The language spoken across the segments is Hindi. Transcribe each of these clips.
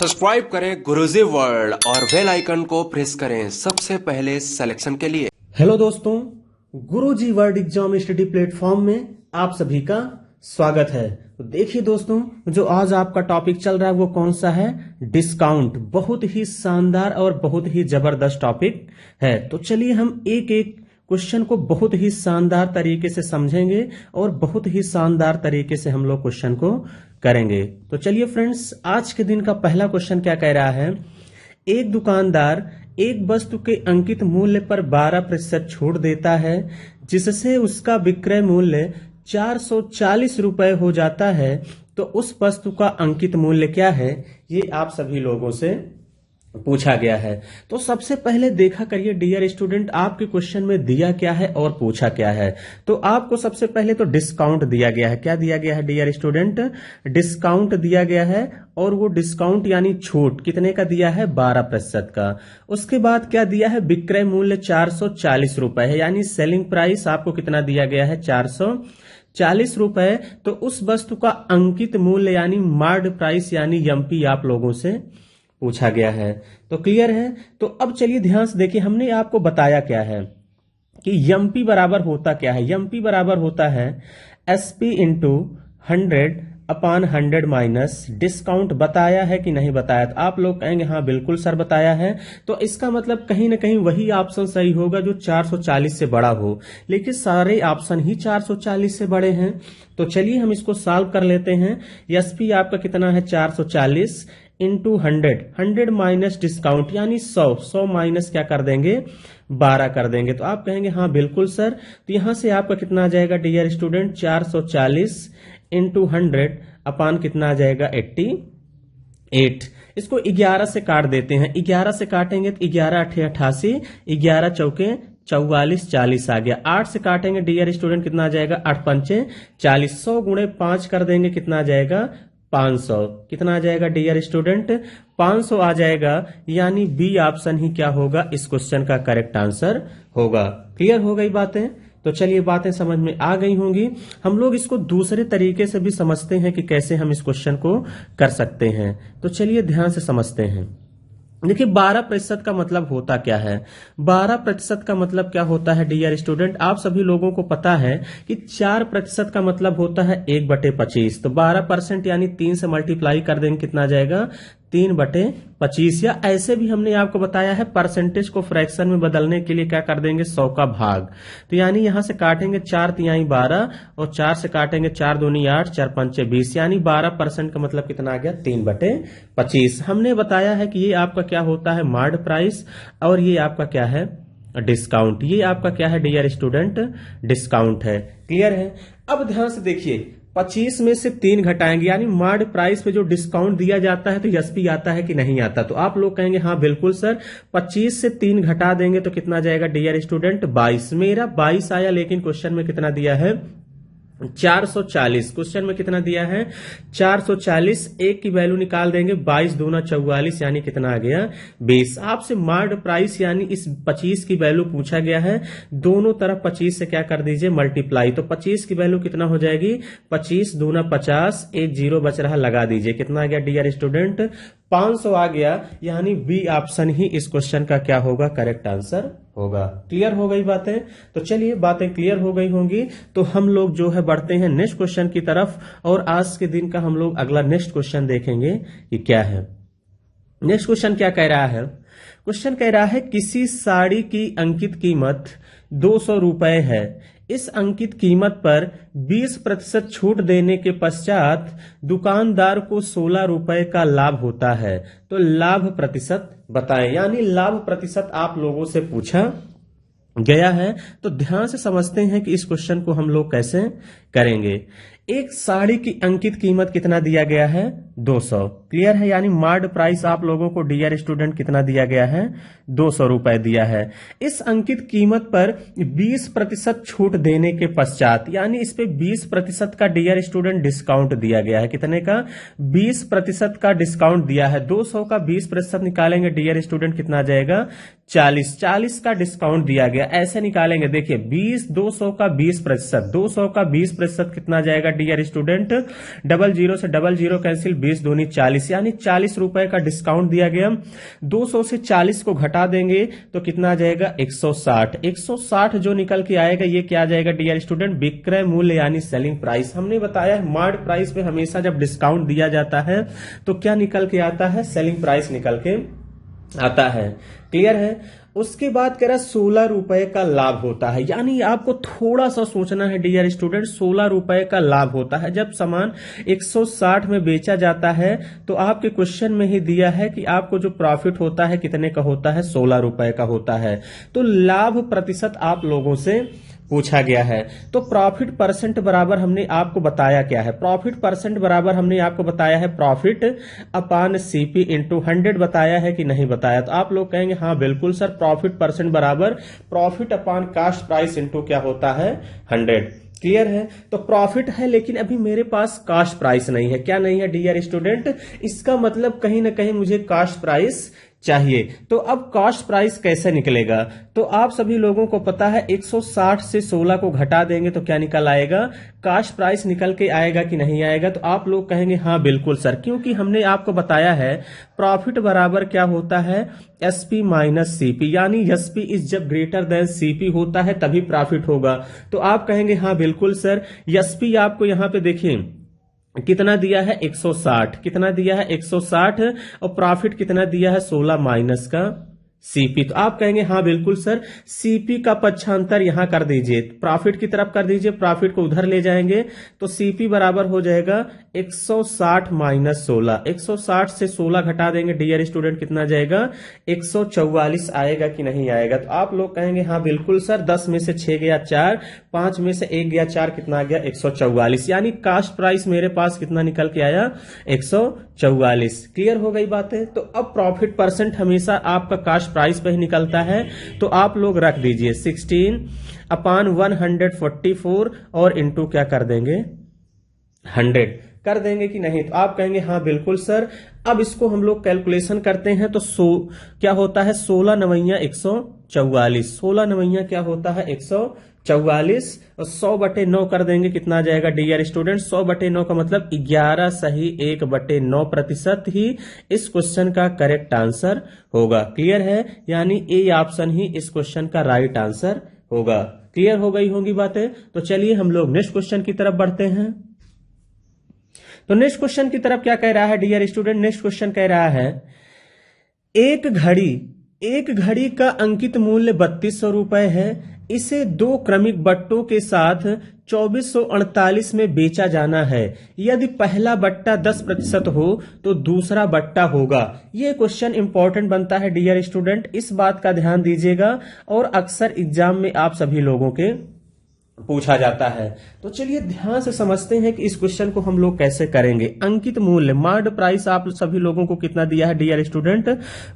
सब्सक्राइब करें गुरुजी वर्ल्ड और बेल आइकन को प्रेस करें सबसे पहले सिलेक्शन के लिए। हेलो दोस्तों, गुरुजी वर्ल्ड एग्जाम स्टडी प्लेटफॉर्म में आप सभी का स्वागत है। तो देखिए दोस्तों, जो आज आपका टॉपिक चल रहा है वो कौन सा है? डिस्काउंट। बहुत ही शानदार और बहुत ही जबरदस्त टॉपिक है। तो चलिए हम एक एक क्वेश्चन को बहुत ही शानदार तरीके से समझेंगे और बहुत ही शानदार तरीके से हम लोग क्वेश्चन को करेंगे। तो चलिए फ्रेंड्स, आज के दिन का पहला क्वेश्चन क्या कह रहा है? एक दुकानदार एक वस्तु के अंकित मूल्य पर 12% छूट देता है, जिससे उसका विक्रय मूल्य 440 रुपए हो जाता है। तो उस वस्तु का अंकित मूल्य क्या है? ये आप सभी लोगों से पूछा गया है। तो सबसे पहले देखा करिए डियर स्टूडेंट, आपके क्वेश्चन में दिया क्या है और पूछा क्या है। तो आपको सबसे पहले तो डिस्काउंट दिया गया है। क्या दिया गया है डियर स्टूडेंट? डिस्काउंट दिया गया है। और वो डिस्काउंट यानी छूट कितने का दिया है? 12% का। उसके बाद क्या दिया है? विक्रय मूल्य 440 रुपए है, यानी सेलिंग प्राइस आपको कितना दिया गया है? 440 रुपए। तो उस वस्तु का अंकित मूल्य यानी मार्क्ड प्राइस यानी एमपी आप लोगों से पूछा गया है। तो क्लियर है? तो अब चलिए ध्यान से देखिए, हमने आपको बताया क्या है कि एमपी बराबर होता क्या है। एमपी बराबर होता है एसपी इंटू 100/100 माइनस डिस्काउंट। बताया है कि नहीं बताया? तो आप लोग कहेंगे हाँ बिल्कुल सर बताया है। तो इसका मतलब कहीं ना कहीं वही ऑप्शन सही होगा जो 440 से बड़ा हो, लेकिन सारे ऑप्शन ही 440 से बड़े हैं। तो चलिए हम इसको सॉल्व कर लेते हैं। एसपी आपका कितना है? 440 इंटू 100 माइनस डिस्काउंट यानी 100 माइनस क्या कर देंगे? 12 कर देंगे। तो आप कहेंगे हाँ बिल्कुल सर। तो यहां से आपका कितना आ जाएगा डियर स्टूडेंट? 440 इंटू 100 अपान कितना आ जाएगा? 88। इसको 11 से काट देते हैं। 11 से काटेंगे तो 11 8 88, 11 चौके 44, 40 आ गया। 8 से काटेंगे डियर स्टूडेंट कितना आ जाएगा? 8 पंचे 40। 100 गुणे 5 कर देंगे कितना आ जाएगा? 500। कितना आ जाएगा डियर स्टूडेंट? 500 आ जाएगा। यानी बी ऑप्शन ही क्या होगा? इस क्वेश्चन का करेक्ट आंसर होगा। क्लियर हो गई बातें? तो चलिए बातें समझ में आ गई होंगी। हम लोग इसको दूसरे तरीके से भी समझते हैं कि कैसे हम इस क्वेश्चन को कर सकते हैं। तो चलिए ध्यान से समझते हैं। देखिए 12% का मतलब होता क्या है? 12% का मतलब क्या होता है डियर स्टूडेंट? आप सभी लोगों को पता है कि 4% का मतलब होता है 1/25। तो 12% यानी 3 से मल्टीप्लाई कर देंगे कितना आ जाएगा? 3/25। या ऐसे भी हमने आपको बताया है परसेंटेज को फ्रैक्शन में बदलने के लिए क्या कर देंगे? 100 का भाग। तो यानी यहां से काटेंगे 4 तिहाई 12 और 4 से काटेंगे 4 दूनी 8, 4 पंचे 20, यानी 12% का मतलब कितना आ गया? 3/25। हमने बताया है कि ये आपका क्या होता है? Marked price. और ये आपका क्या है? डिस्काउंट। ये आपका क्या है डियर स्टूडेंट? डिस्काउंट है। क्लियर है? अब ध्यान से देखिए, 25 में से 3 घटाएंगे यानी मार्क्ड प्राइस पे जो डिस्काउंट दिया जाता है तो एसपी आता है कि नहीं आता? तो आप लोग कहेंगे हाँ बिल्कुल सर। 25 से 3 घटा देंगे तो कितना जाएगा डियर स्टूडेंट? 22। मेरा 22 आया, लेकिन क्वेश्चन में कितना दिया है? 440। क्वेश्चन में कितना दिया है? 440। एक की वैल्यू निकाल देंगे, 22 दूना 44 यानी कितना आ गया? 20। आपसे मार्क्ड प्राइस यानी इस 25 की वैल्यू पूछा गया है। दोनों तरफ 25 से क्या कर दीजिए? मल्टीप्लाई। तो 25 की वैल्यू कितना हो जाएगी? 25 दूना 50, एक जीरो बच रहा, लगा दीजिए। कितना आ गया डियर स्टूडेंट? 500 आ गया। यानी बी ऑप्शन ही इस क्वेश्चन का क्या होगा? करेक्ट आंसर होगा। क्लियर हो गई बातें? तो चलिए बातें क्लियर हो गई होंगी। तो हम लोग जो है बढ़ते हैं नेक्स्ट क्वेश्चन की तरफ, और आज के दिन का हम लोग अगला नेक्स्ट क्वेश्चन देखेंगे कि क्या है। नेक्स्ट क्वेश्चन क्या कह रहा है? क्वेश्चन कह रहा है किसी साड़ी की अंकित कीमत 200 रुपए है। इस अंकित कीमत पर 20% छूट देने के पश्चात दुकानदार को 16 रुपए का लाभ होता है। तो लाभ प्रतिशत बताएं। यानी लाभ प्रतिशत आप लोगों से पूछा गया है। तो ध्यान से समझते हैं कि इस क्वेश्चन को हम लोग कैसे करेंगे। एक साड़ी की अंकित कीमत कितना दिया गया है? 200। क्लियर है? यानी मार्क्ड प्राइस आप लोगों को डियर स्टूडेंट कितना दिया गया है? 200 रुपए दिया है। इस अंकित कीमत पर 20% छूट देने के पश्चात, यानी इस पे 20% का डियर स्टूडेंट डिस्काउंट दिया गया है। कितने का? 20% का डिस्काउंट दिया है। 200 का 20% निकालेंगे डियर स्टूडेंट कितना आ जाएगा? 40। 40 का डिस्काउंट दिया गया, ऐसे निकालेंगे। देखिए 200 का 20%, 200 का 20% कितना जाएगा डियर स्टूडेंट? 00 से 00 कैंसिल, 20 दूनी 40 प्राइस, यानी 40 रुपए का डिस्काउंट दिया गया। 200 से 40 को घटा देंगे तो कितना आ जाएगा 160। 160 जो निकल के आएगा ये क्या आ जाएगा डियर स्टूडेंट, विक्रय मूल्य यानी सेलिंग प्राइस। हमने बताया है मार्ट प्राइस पे हमेशा जब डिस्काउंट दिया जाता है तो क्या निकल के आता है, सेलिंग प्राइस निकल के आता है। क्लियर है। उसके बाद कह रहा 16 रुपए का लाभ होता है, यानी आपको थोड़ा सा सोचना है डियर स्टूडेंट। 16 रुपए का लाभ होता है जब सामान 160 में बेचा जाता है तो आपके क्वेश्चन में ही दिया है कि आपको जो प्रॉफिट होता है कितने का होता है, 16 रुपए का होता है। तो लाभ प्रतिशत आप लोगों से पूछा गया है। तो प्रॉफिट परसेंट बराबर हमने आपको बताया क्या है, प्रॉफिट परसेंट बराबर हमने आपको बताया है प्रॉफिट अपान सीपी इंटू 100 बताया है कि नहीं बताया। तो आप लोग कहेंगे हाँ बिल्कुल सर, प्रॉफिट परसेंट बराबर प्रॉफिट अपान कास्ट प्राइस इंटू क्या होता है 100। क्लियर है। तो प्रॉफिट है लेकिन अभी मेरे पास कास्ट प्राइस नहीं है। क्या नहीं है डियर स्टूडेंट, इसका मतलब कहीं ना कहीं मुझे कास्ट प्राइस चाहिए। तो अब कास्ट प्राइस कैसे निकलेगा, तो आप सभी लोगों को पता है 160 से 16 को घटा देंगे तो क्या निकल आएगा, कास्ट प्राइस निकल के आएगा कि नहीं आएगा। तो आप लोग कहेंगे हाँ बिल्कुल सर, क्योंकि हमने आपको बताया है प्रॉफिट बराबर क्या होता है, एसपी माइनस सीपी, यानी एसपी इज जब ग्रेटर देन सीपी होता है तभी प्रॉफिट होगा। तो आप कहेंगे हाँ बिल्कुल सर, एसपी आपको यहां पे देखिए कितना दिया है 160, कितना दिया है 160 और प्रॉफिट कितना दिया है 16 माइनस का सीपी। तो आप कहेंगे हाँ बिल्कुल सर, सीपी का पक्षांतर यहां कर दीजिए, प्रॉफिट की तरफ कर दीजिए, प्रॉफिट को उधर ले जाएंगे तो सीपी बराबर हो जाएगा 160 माइनस 16। 160 से 16 घटा देंगे डियर स्टूडेंट कितना जाएगा 144 आएगा कि नहीं आएगा। तो आप लोग कहेंगे हाँ बिल्कुल सर, 10 में से 6 गया 4, 5 में से 1 गया 4, कितना आ गया 144, यानी कास्ट प्राइस मेरे पास कितना निकल के आया 144। क्लियर हो गई बातें। तो अब प्रॉफिट परसेंट हमेशा आपका कास्ट प्राइस पे ही निकलता है। तो आप लोग रख दीजिए 16 अपान 144 और इंटू क्या कर देंगे 100 कर देंगे कि नहीं। तो आप कहेंगे हाँ बिल्कुल सर। अब इसको हम लोग कैलकुलेशन करते हैं तो क्या होता है 16 नवैया 144, 16 नवैया क्या होता है 144 और 100/9 कर देंगे कितना आ जाएगा डियर स्टूडेंट, 100/9 का मतलब 11 सही 1/9% ही इस क्वेश्चन का करेक्ट आंसर होगा। क्लियर है, यानी ए ऑप्शन ही इस क्वेश्चन का राइट आंसर होगा। क्लियर हो गई होंगी बातें। तो चलिए हम लोग नेक्स्ट क्वेश्चन की तरफ बढ़ते हैं। तो नेक्स्ट क्वेश्चन की तरफ क्या कह रहा है डियर स्टूडेंट, नेक्स्ट क्वेश्चन कह रहा है एक घड़ी का अंकित मूल्य 3200 रुपए है, इसे 2 क्रमिक बट्टों के साथ 2448 में बेचा जाना है। यदि पहला बट्टा 10% हो तो दूसरा बट्टा होगा। यह क्वेश्चन इंपॉर्टेंट बनता है डियर स्टूडेंट, इस बात का ध्यान दीजिएगा और अक्सर एग्जाम में आप सभी लोगों के पूछा जाता है। तो चलिए ध्यान से समझते हैं कि इस क्वेश्चन को हम लोग कैसे करेंगे। अंकित मूल्य मार्ड प्राइस आप सभी लोगों को कितना दिया है डियर स्टूडेंट,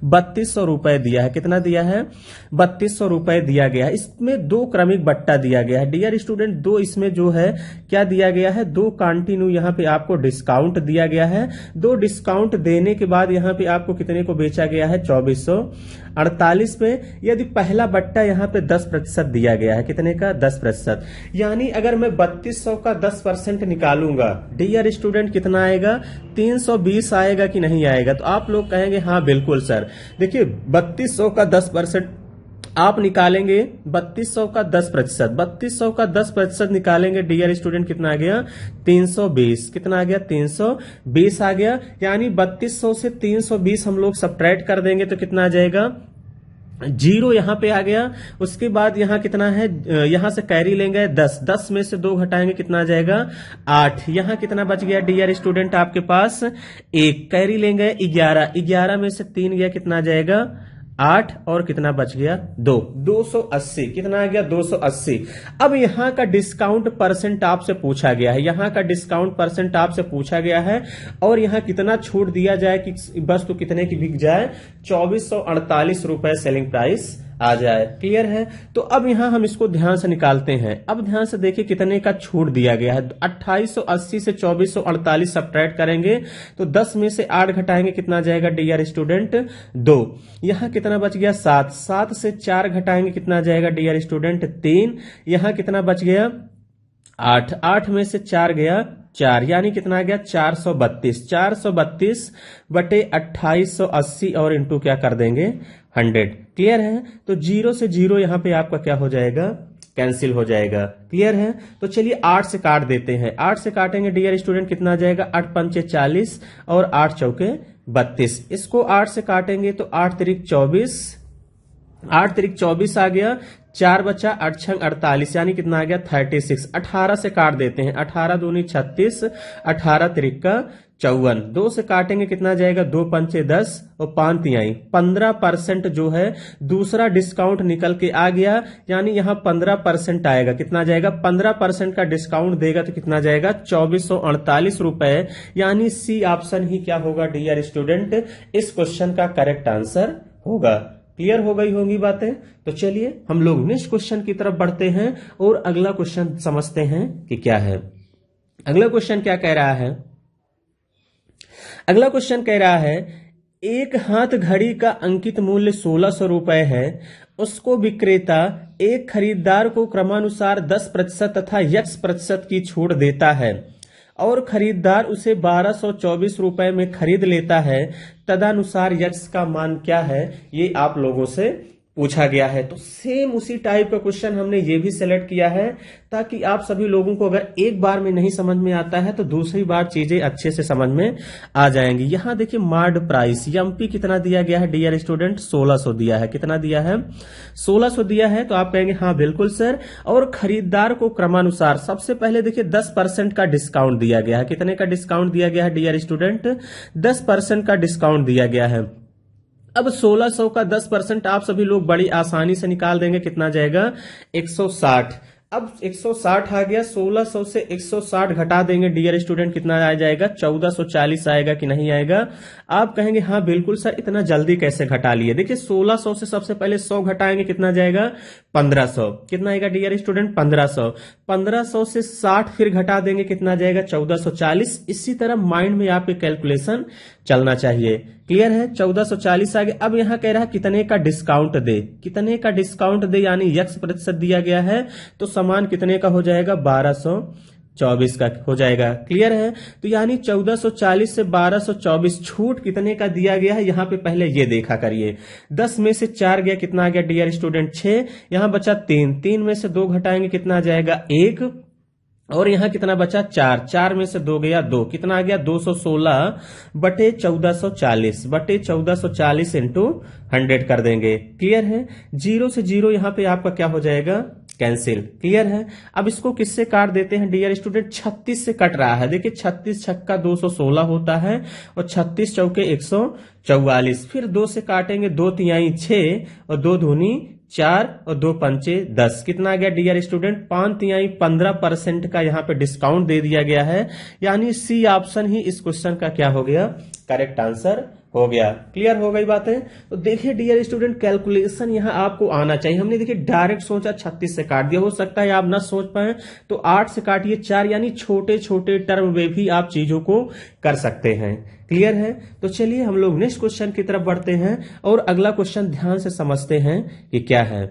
3200 रुपए दिया है। कितना दिया है 3200 रुपए दिया गया है। इसमें 2 क्रमिक बट्टा दिया गया है डियर स्टूडेंट, 2 इसमें जो है क्या दिया गया है 2 कंटिन्यू यहाँ पे आपको डिस्काउंट दिया गया है। 2 डिस्काउंट देने के बाद यहाँ पे आपको कितने को बेचा गया है 2448 पे। यदि पहला बट्टा यहाँ पे 10% दिया गया है, कितने का 10%, यानी अगर मैं 3200 का 10% निकालूंगा डियर स्टूडेंट कितना आएगा 320 आएगा कि नहीं आएगा। तो आप लोग कहेंगे हाँ बिल्कुल सर। देखिए 3200 का 10% आप निकालेंगे, 3200 का 10%, 3200 का 10% निकालेंगे डियर स्टूडेंट कितना आ गया 320, कितना आ गया 320 आ गया। यानी 3200 से 320 हम लोग सब्ट्रैक्ट कर देंगे तो कितना आ जाएगा 0 यहां पे आ गया। उसके बाद यहां कितना है, यहां से कैरी लेंगे 10, 10 में से 2 घटाएंगे कितना आ जाएगा 8। यहां कितना बच गया डियर स्टूडेंट आपके पास 1, कैरी लेंगे 11, 11 में से 3 गया कितना आ जाएगा 8 और कितना बच गया 2, 280, कितना आ गया 280। अब यहां का डिस्काउंट परसेंट आपसे पूछा गया है, यहां का डिस्काउंट परसेंट आपसे पूछा गया है और यहां कितना छूट दिया जाए कि वस्तु कितने की बिक जाए 2448 रुपए सेलिंग प्राइस आ जाए। क्लियर है। तो अब यहां हम इसको ध्यान से निकालते हैं। अब ध्यान से देखिए कितने का छूट दिया गया है, 2880 से 2448 सब्ट्रैक्ट करेंगे तो 10 में से 8 घटाएंगे कितना जाएगा डियर स्टूडेंट 2। यहां कितना बच गया 7, 7 से 4 घटाएंगे कितना जाएगा डियर स्टूडेंट 3। यहां कितना बच गया 8, 8 में से 4 गया 4 यानी कितना आ गया 432। 432 बटे 2880 और इंटू क्या कर देंगे 100। क्लियर है। तो 0 से 0 यहां पे आपका क्या हो जाएगा कैंसिल हो जाएगा। क्लियर है। तो चलिए 8 से काट देते हैं। 8 से काटेंगे डियर स्टूडेंट कितना आ जाएगा 8 पंचे 40 और 8 चौके 32। इसको 8 से काटेंगे तो 8 तिरिक 24, 8 तिरिक 24 आ गया। 4 बचा 8 छंग 48 यानी कितना आ गया 36। 18 से काट देते हैं। 18 दूनी 36, 18 तिरिक का 54। 2 से काटेंगे कितना जाएगा 2 पंचे 10 और 5 तिहाई 15% जो है दूसरा डिस्काउंट निकल के आ गया। यानी यहां 15% आएगा। कितना जाएगा 15% का डिस्काउंट देगा तो कितना जाएगा 2448 रुपए। यानी सी ऑप्शन ही क्या होगा डियर स्टूडेंट इस क्वेश्चन का करेक्ट आंसर होगा। क्लियर हो गई होंगी बातें। तो चलिए हम लोग नेक्स्ट क्वेश्चन की तरफ बढ़ते हैं और अगला क्वेश्चन समझते हैं कि क्या है। अगला क्वेश्चन क्या कह रहा है। अगला क्वेश्चन कह रहा है एक हाथ घड़ी का अंकित मूल्य 1600 रुपए है। उसको विक्रेता एक खरीदार को क्रमानुसार 10% तथा x% की छूट देता है और खरीदार उसे 1224 रुपए में खरीद लेता है। तदनुसार यक्स का मान क्या है ये आप लोगों से पूछा गया है। तो सेम उसी टाइप का क्वेश्चन हमने ये भी सेलेक्ट किया है ताकि आप सभी लोगों को अगर एक बार में नहीं समझ में आता है तो दूसरी बार चीजें अच्छे से समझ में आ जाएंगी। यहां देखिए मार्ड प्राइस एमपी कितना दिया गया है डियर स्टूडेंट 1600 दिया है। कितना दिया है 1600 दिया है। तो आप कहेंगे हाँ बिल्कुल सर। और खरीदार को क्रमानुसार सबसे पहले देखिए 10% का डिस्काउंट दिया गया है। कितने का डिस्काउंट दिया गया है डियर स्टूडेंट 10% का डिस्काउंट दिया गया है। अब 1600 का 10% आप सभी लोग बड़ी आसानी से निकाल देंगे। कितना जाएगा 160। अब 160 आ गया। 1600 से 160 घटा देंगे डियर स्टूडेंट कितना आ जाएगा 1440 आएगा कि नहीं आएगा। आप कहेंगे हाँ बिल्कुल सर इतना जल्दी कैसे घटा लिए। देखिए 1600 से सबसे पहले 100 घटाएंगे कितना जाएगा 1500। कितना आएगा डियर स्टूडेंट 1500। 1500 से 60 फिर घटा देंगे कितना जाएगा 1440। इसी तरह माइंड में आपके कैलकुलेशन चलना चाहिए। क्लियर है। 1440 आ गया। अब यहां कह रहा है कितने का डिस्काउंट दे। कितने का डिस्काउंट दे यानी x% दिया गया है तो समान कितने का हो जाएगा 1224 का हो जाएगा। क्लियर है। तो यानी 1440 से 1224 छूट कितने का दिया गया है यहां पे पहले ये देखा करिए। 10 में से 4 गया कितना आ गया डियर स्टूडेंट 6। यहां बचा 3। 3 में से 2 घटाएंगे कितना आ जाएगा 1 और यहां कितना बचा 4। 4 में से 2 गया 2। कितना आ गया 216 बटे 1440 बटे 1440 इंटू 100 कर देंगे। क्लियर है। 0 से 0 यहां पे आपका क्या हो जाएगा कैंसिल। क्लियर है। अब इसको किससे काट देते हैं डियर स्टूडेंट 36 से कट रहा है। देखिए 36 छक्का 216 होता है और 36 चौके 144। फिर 2 से काटेंगे 2 तिहाई 6 और 2 दूनी 4 और 2 पंचे 10। कितना आ गया डियर स्टूडेंट 5 तिहाई 15% का यहाँ पे डिस्काउंट दे दिया गया है। यानी सी ऑप्शन ही इस क्वेश्चन का क्या हो गया करेक्ट आंसर हो गया। क्लियर हो गई बातें। तो देखिए डियर स्टूडेंट कैलकुलेशन यहां आपको आना चाहिए। हमने देखिए डायरेक्ट सोचा 36 से काट दिया। हो सकता है आप ना सोच पाए तो 8 से काटिए 4 यानी छोटे छोटे टर्म में भी आप चीजों को कर सकते हैं। क्लियर है। तो चलिए हम लोग नेक्स्ट क्वेश्चन की तरफ बढ़ते हैं और अगला क्वेश्चन ध्यान से समझते हैं कि क्या है।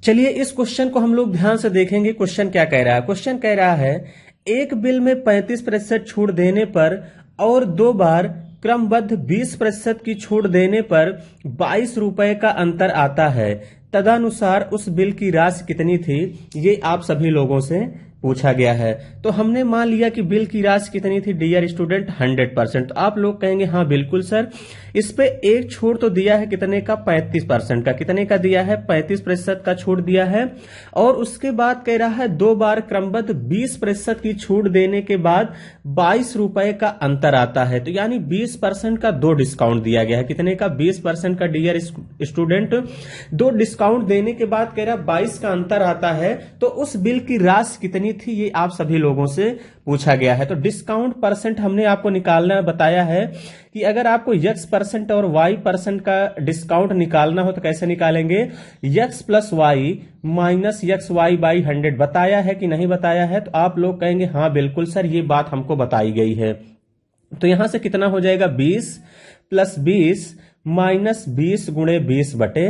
चलिए इस क्वेश्चन को हम लोग ध्यान से देखेंगे। क्वेश्चन क्या कह रहा है। क्वेश्चन कह रहा है एक बिल में 35% छूट देने पर और 2 बार क्रमबद्ध 20% की छूट देने पर 22 रुपए का अंतर आता है। तदनुसार उस बिल की राशि कितनी थी ये आप सभी लोगों से पूछा गया है। तो हमने मान लिया कि बिल की राशि कितनी थी डियर स्टूडेंट 100%। तो आप लोग कहेंगे हाँ बिल्कुल सर। इस पे एक छूट तो दिया है कितने का 35% का। कितने का दिया है 35% का छूट दिया है। और उसके बाद कह रहा है 2 बार क्रमबद्ध 20% की छूट देने के बाद 22 रुपए का अंतर आता है। तो यानी 20% का 2 डिस्काउंट दिया गया है। कितने का 20% का डियर स्टूडेंट 2 डिस्काउंट देने के बाद कह रहा 22 का अंतर आता है। तो उस बिल की राशि कितनी थी ये आप सभी लोगों से पूछा गया है। तो डिस्काउंट परसेंट हमने आपको निकालना बताया है कि अगर आपको x% और y% का डिस्काउंट निकालना हो तो कैसे निकालेंगे x plus y minus x y by 100 बताया है कि नहीं बताया है। तो आप लोग कहेंगे हाँ बिल्कुल सर ये बात हमको बताई गई है। तो यहां से कितना हो जाएगा 20 प्लस 20 माइनस 20 गुणे 20 बटे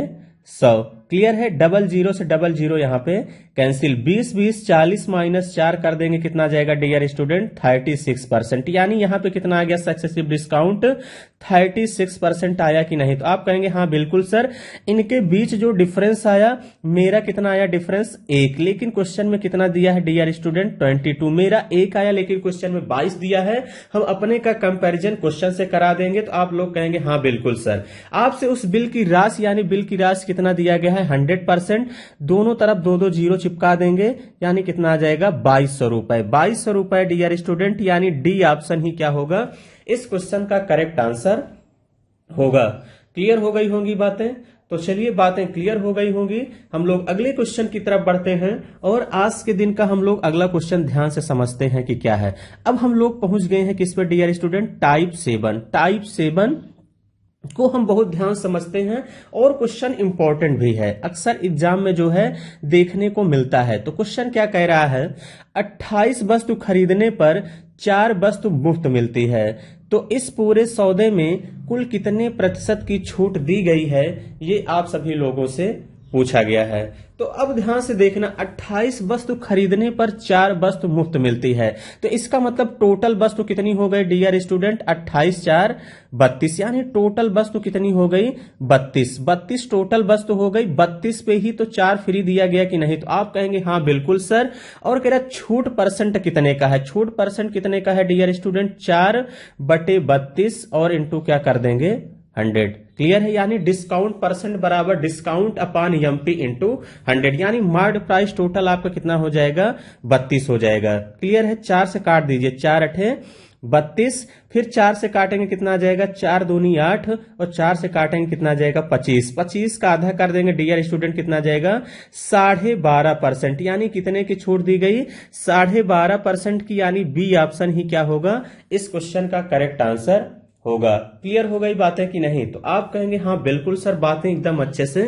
100। क्लियर है। डबल जीरो से डबल जीरो यहाँ पे कैंसिल। 20 20 40 माइनस 4 कर देंगे, कितना आ जाएगा डियर स्टूडेंट 36%। यानी यहाँ पे कितना आ गया सक्सेसिव डिस्काउंट 36% आया कि नहीं। तो आप कहेंगे हाँ बिल्कुल सर, इनके बीच जो डिफरेंस आया, मेरा कितना आया डिफरेंस 1, लेकिन क्वेश्चन में कितना दिया है डियर स्टूडेंट 22। मेरा 1 आया लेकिन क्वेश्चन में 22 दिया है। हम अपने का कंपैरिजन क्वेश्चन से करा देंगे तो आप लोग कहेंगे हाँ बिल्कुल सर। आपसे उस बिल की राशि यानी बिल की राशि कितना दिया गया है 100%, दोनों तरफ दो दो जीरो चिपका देंगे, यानी कितना आ जाएगा 2200 रुपए। 2200 रुपए डियर स्टूडेंट, यानी डी ऑप्शन ही क्या होगा इस क्वेश्चन का करेक्ट आंसर होगा। क्लियर हो गई होंगी बातें। तो चलिए बातें क्लियर हो गई होंगी, हम लोग अगले क्वेश्चन की तरफ बढ़ते हैं और आज के दिन का हम लोग अगला क्वेश्चन ध्यान से समझते हैं कि क्या है। अब हम लोग पहुंच गए हैं किस पर डियर स्टूडेंट, टाइप 7। टाइप 7 को हम बहुत ध्यान समझते हैं और क्वेश्चन इंपॉर्टेंट भी है, अक्सर एग्जाम में जो है देखने को मिलता है। तो क्वेश्चन क्या कह रहा है, 28 वस्तु खरीदने पर 4 वस्तु मुफ्त मिलती है, तो इस पूरे सौदे में कुल कितने प्रतिशत की छूट दी गई है, ये आप सभी लोगों से पूछा गया है। तो अब ध्यान से देखना, 28 वस्तु खरीदने पर 4 वस्तु मुफ्त मिलती है, तो इसका मतलब टोटल वस्तु कितनी हो गई डियर स्टूडेंट 28 4 32, यानी टोटल वस्तु कितनी हो गई 32। 32 टोटल वस्तु हो गई, 32 पे ही तो 4 फ्री दिया गया कि नहीं। तो आप कहेंगे हाँ बिल्कुल सर। और कह रहा छूट परसेंट कितने का है, छूट परसेंट कितने का है डियर स्टूडेंट 4/32 और इंटू क्या कर देंगे 100। क्लियर है, यानी डिस्काउंट परसेंट बराबर डिस्काउंट अपॉन एमपी इंटू 100, यानी मार्ड प्राइस टोटल आपका कितना हो जाएगा 32 हो जाएगा। क्लियर है, 4 से काट दीजिए, 4 8 32, फिर 4 से काटेंगे कितना आ जाएगा 4 दूनी 8 और 4 से काटेंगे कितना आ जाएगा 25। 25 का आधा कर देंगे डियर स्टूडेंट, कितना आ जाएगा 12.5%, यानी कितने की छूट दी गई 12.5% की, यानी बी ऑप्शन ही क्या होगा इस क्वेश्चन का करेक्ट आंसर होगा। क्लियर हो गई बातें कि नहीं। तो आप कहेंगे हाँ बिल्कुल सर, बातें एकदम अच्छे से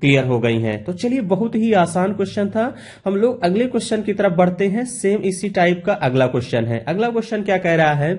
क्लियर हो गई हैं। तो चलिए, बहुत ही आसान क्वेश्चन था। हम लोग अगले क्वेश्चन की तरफ बढ़ते हैं। सेम इसी टाइप का अगला क्वेश्चन है। अगला क्वेश्चन क्या कह रहा है,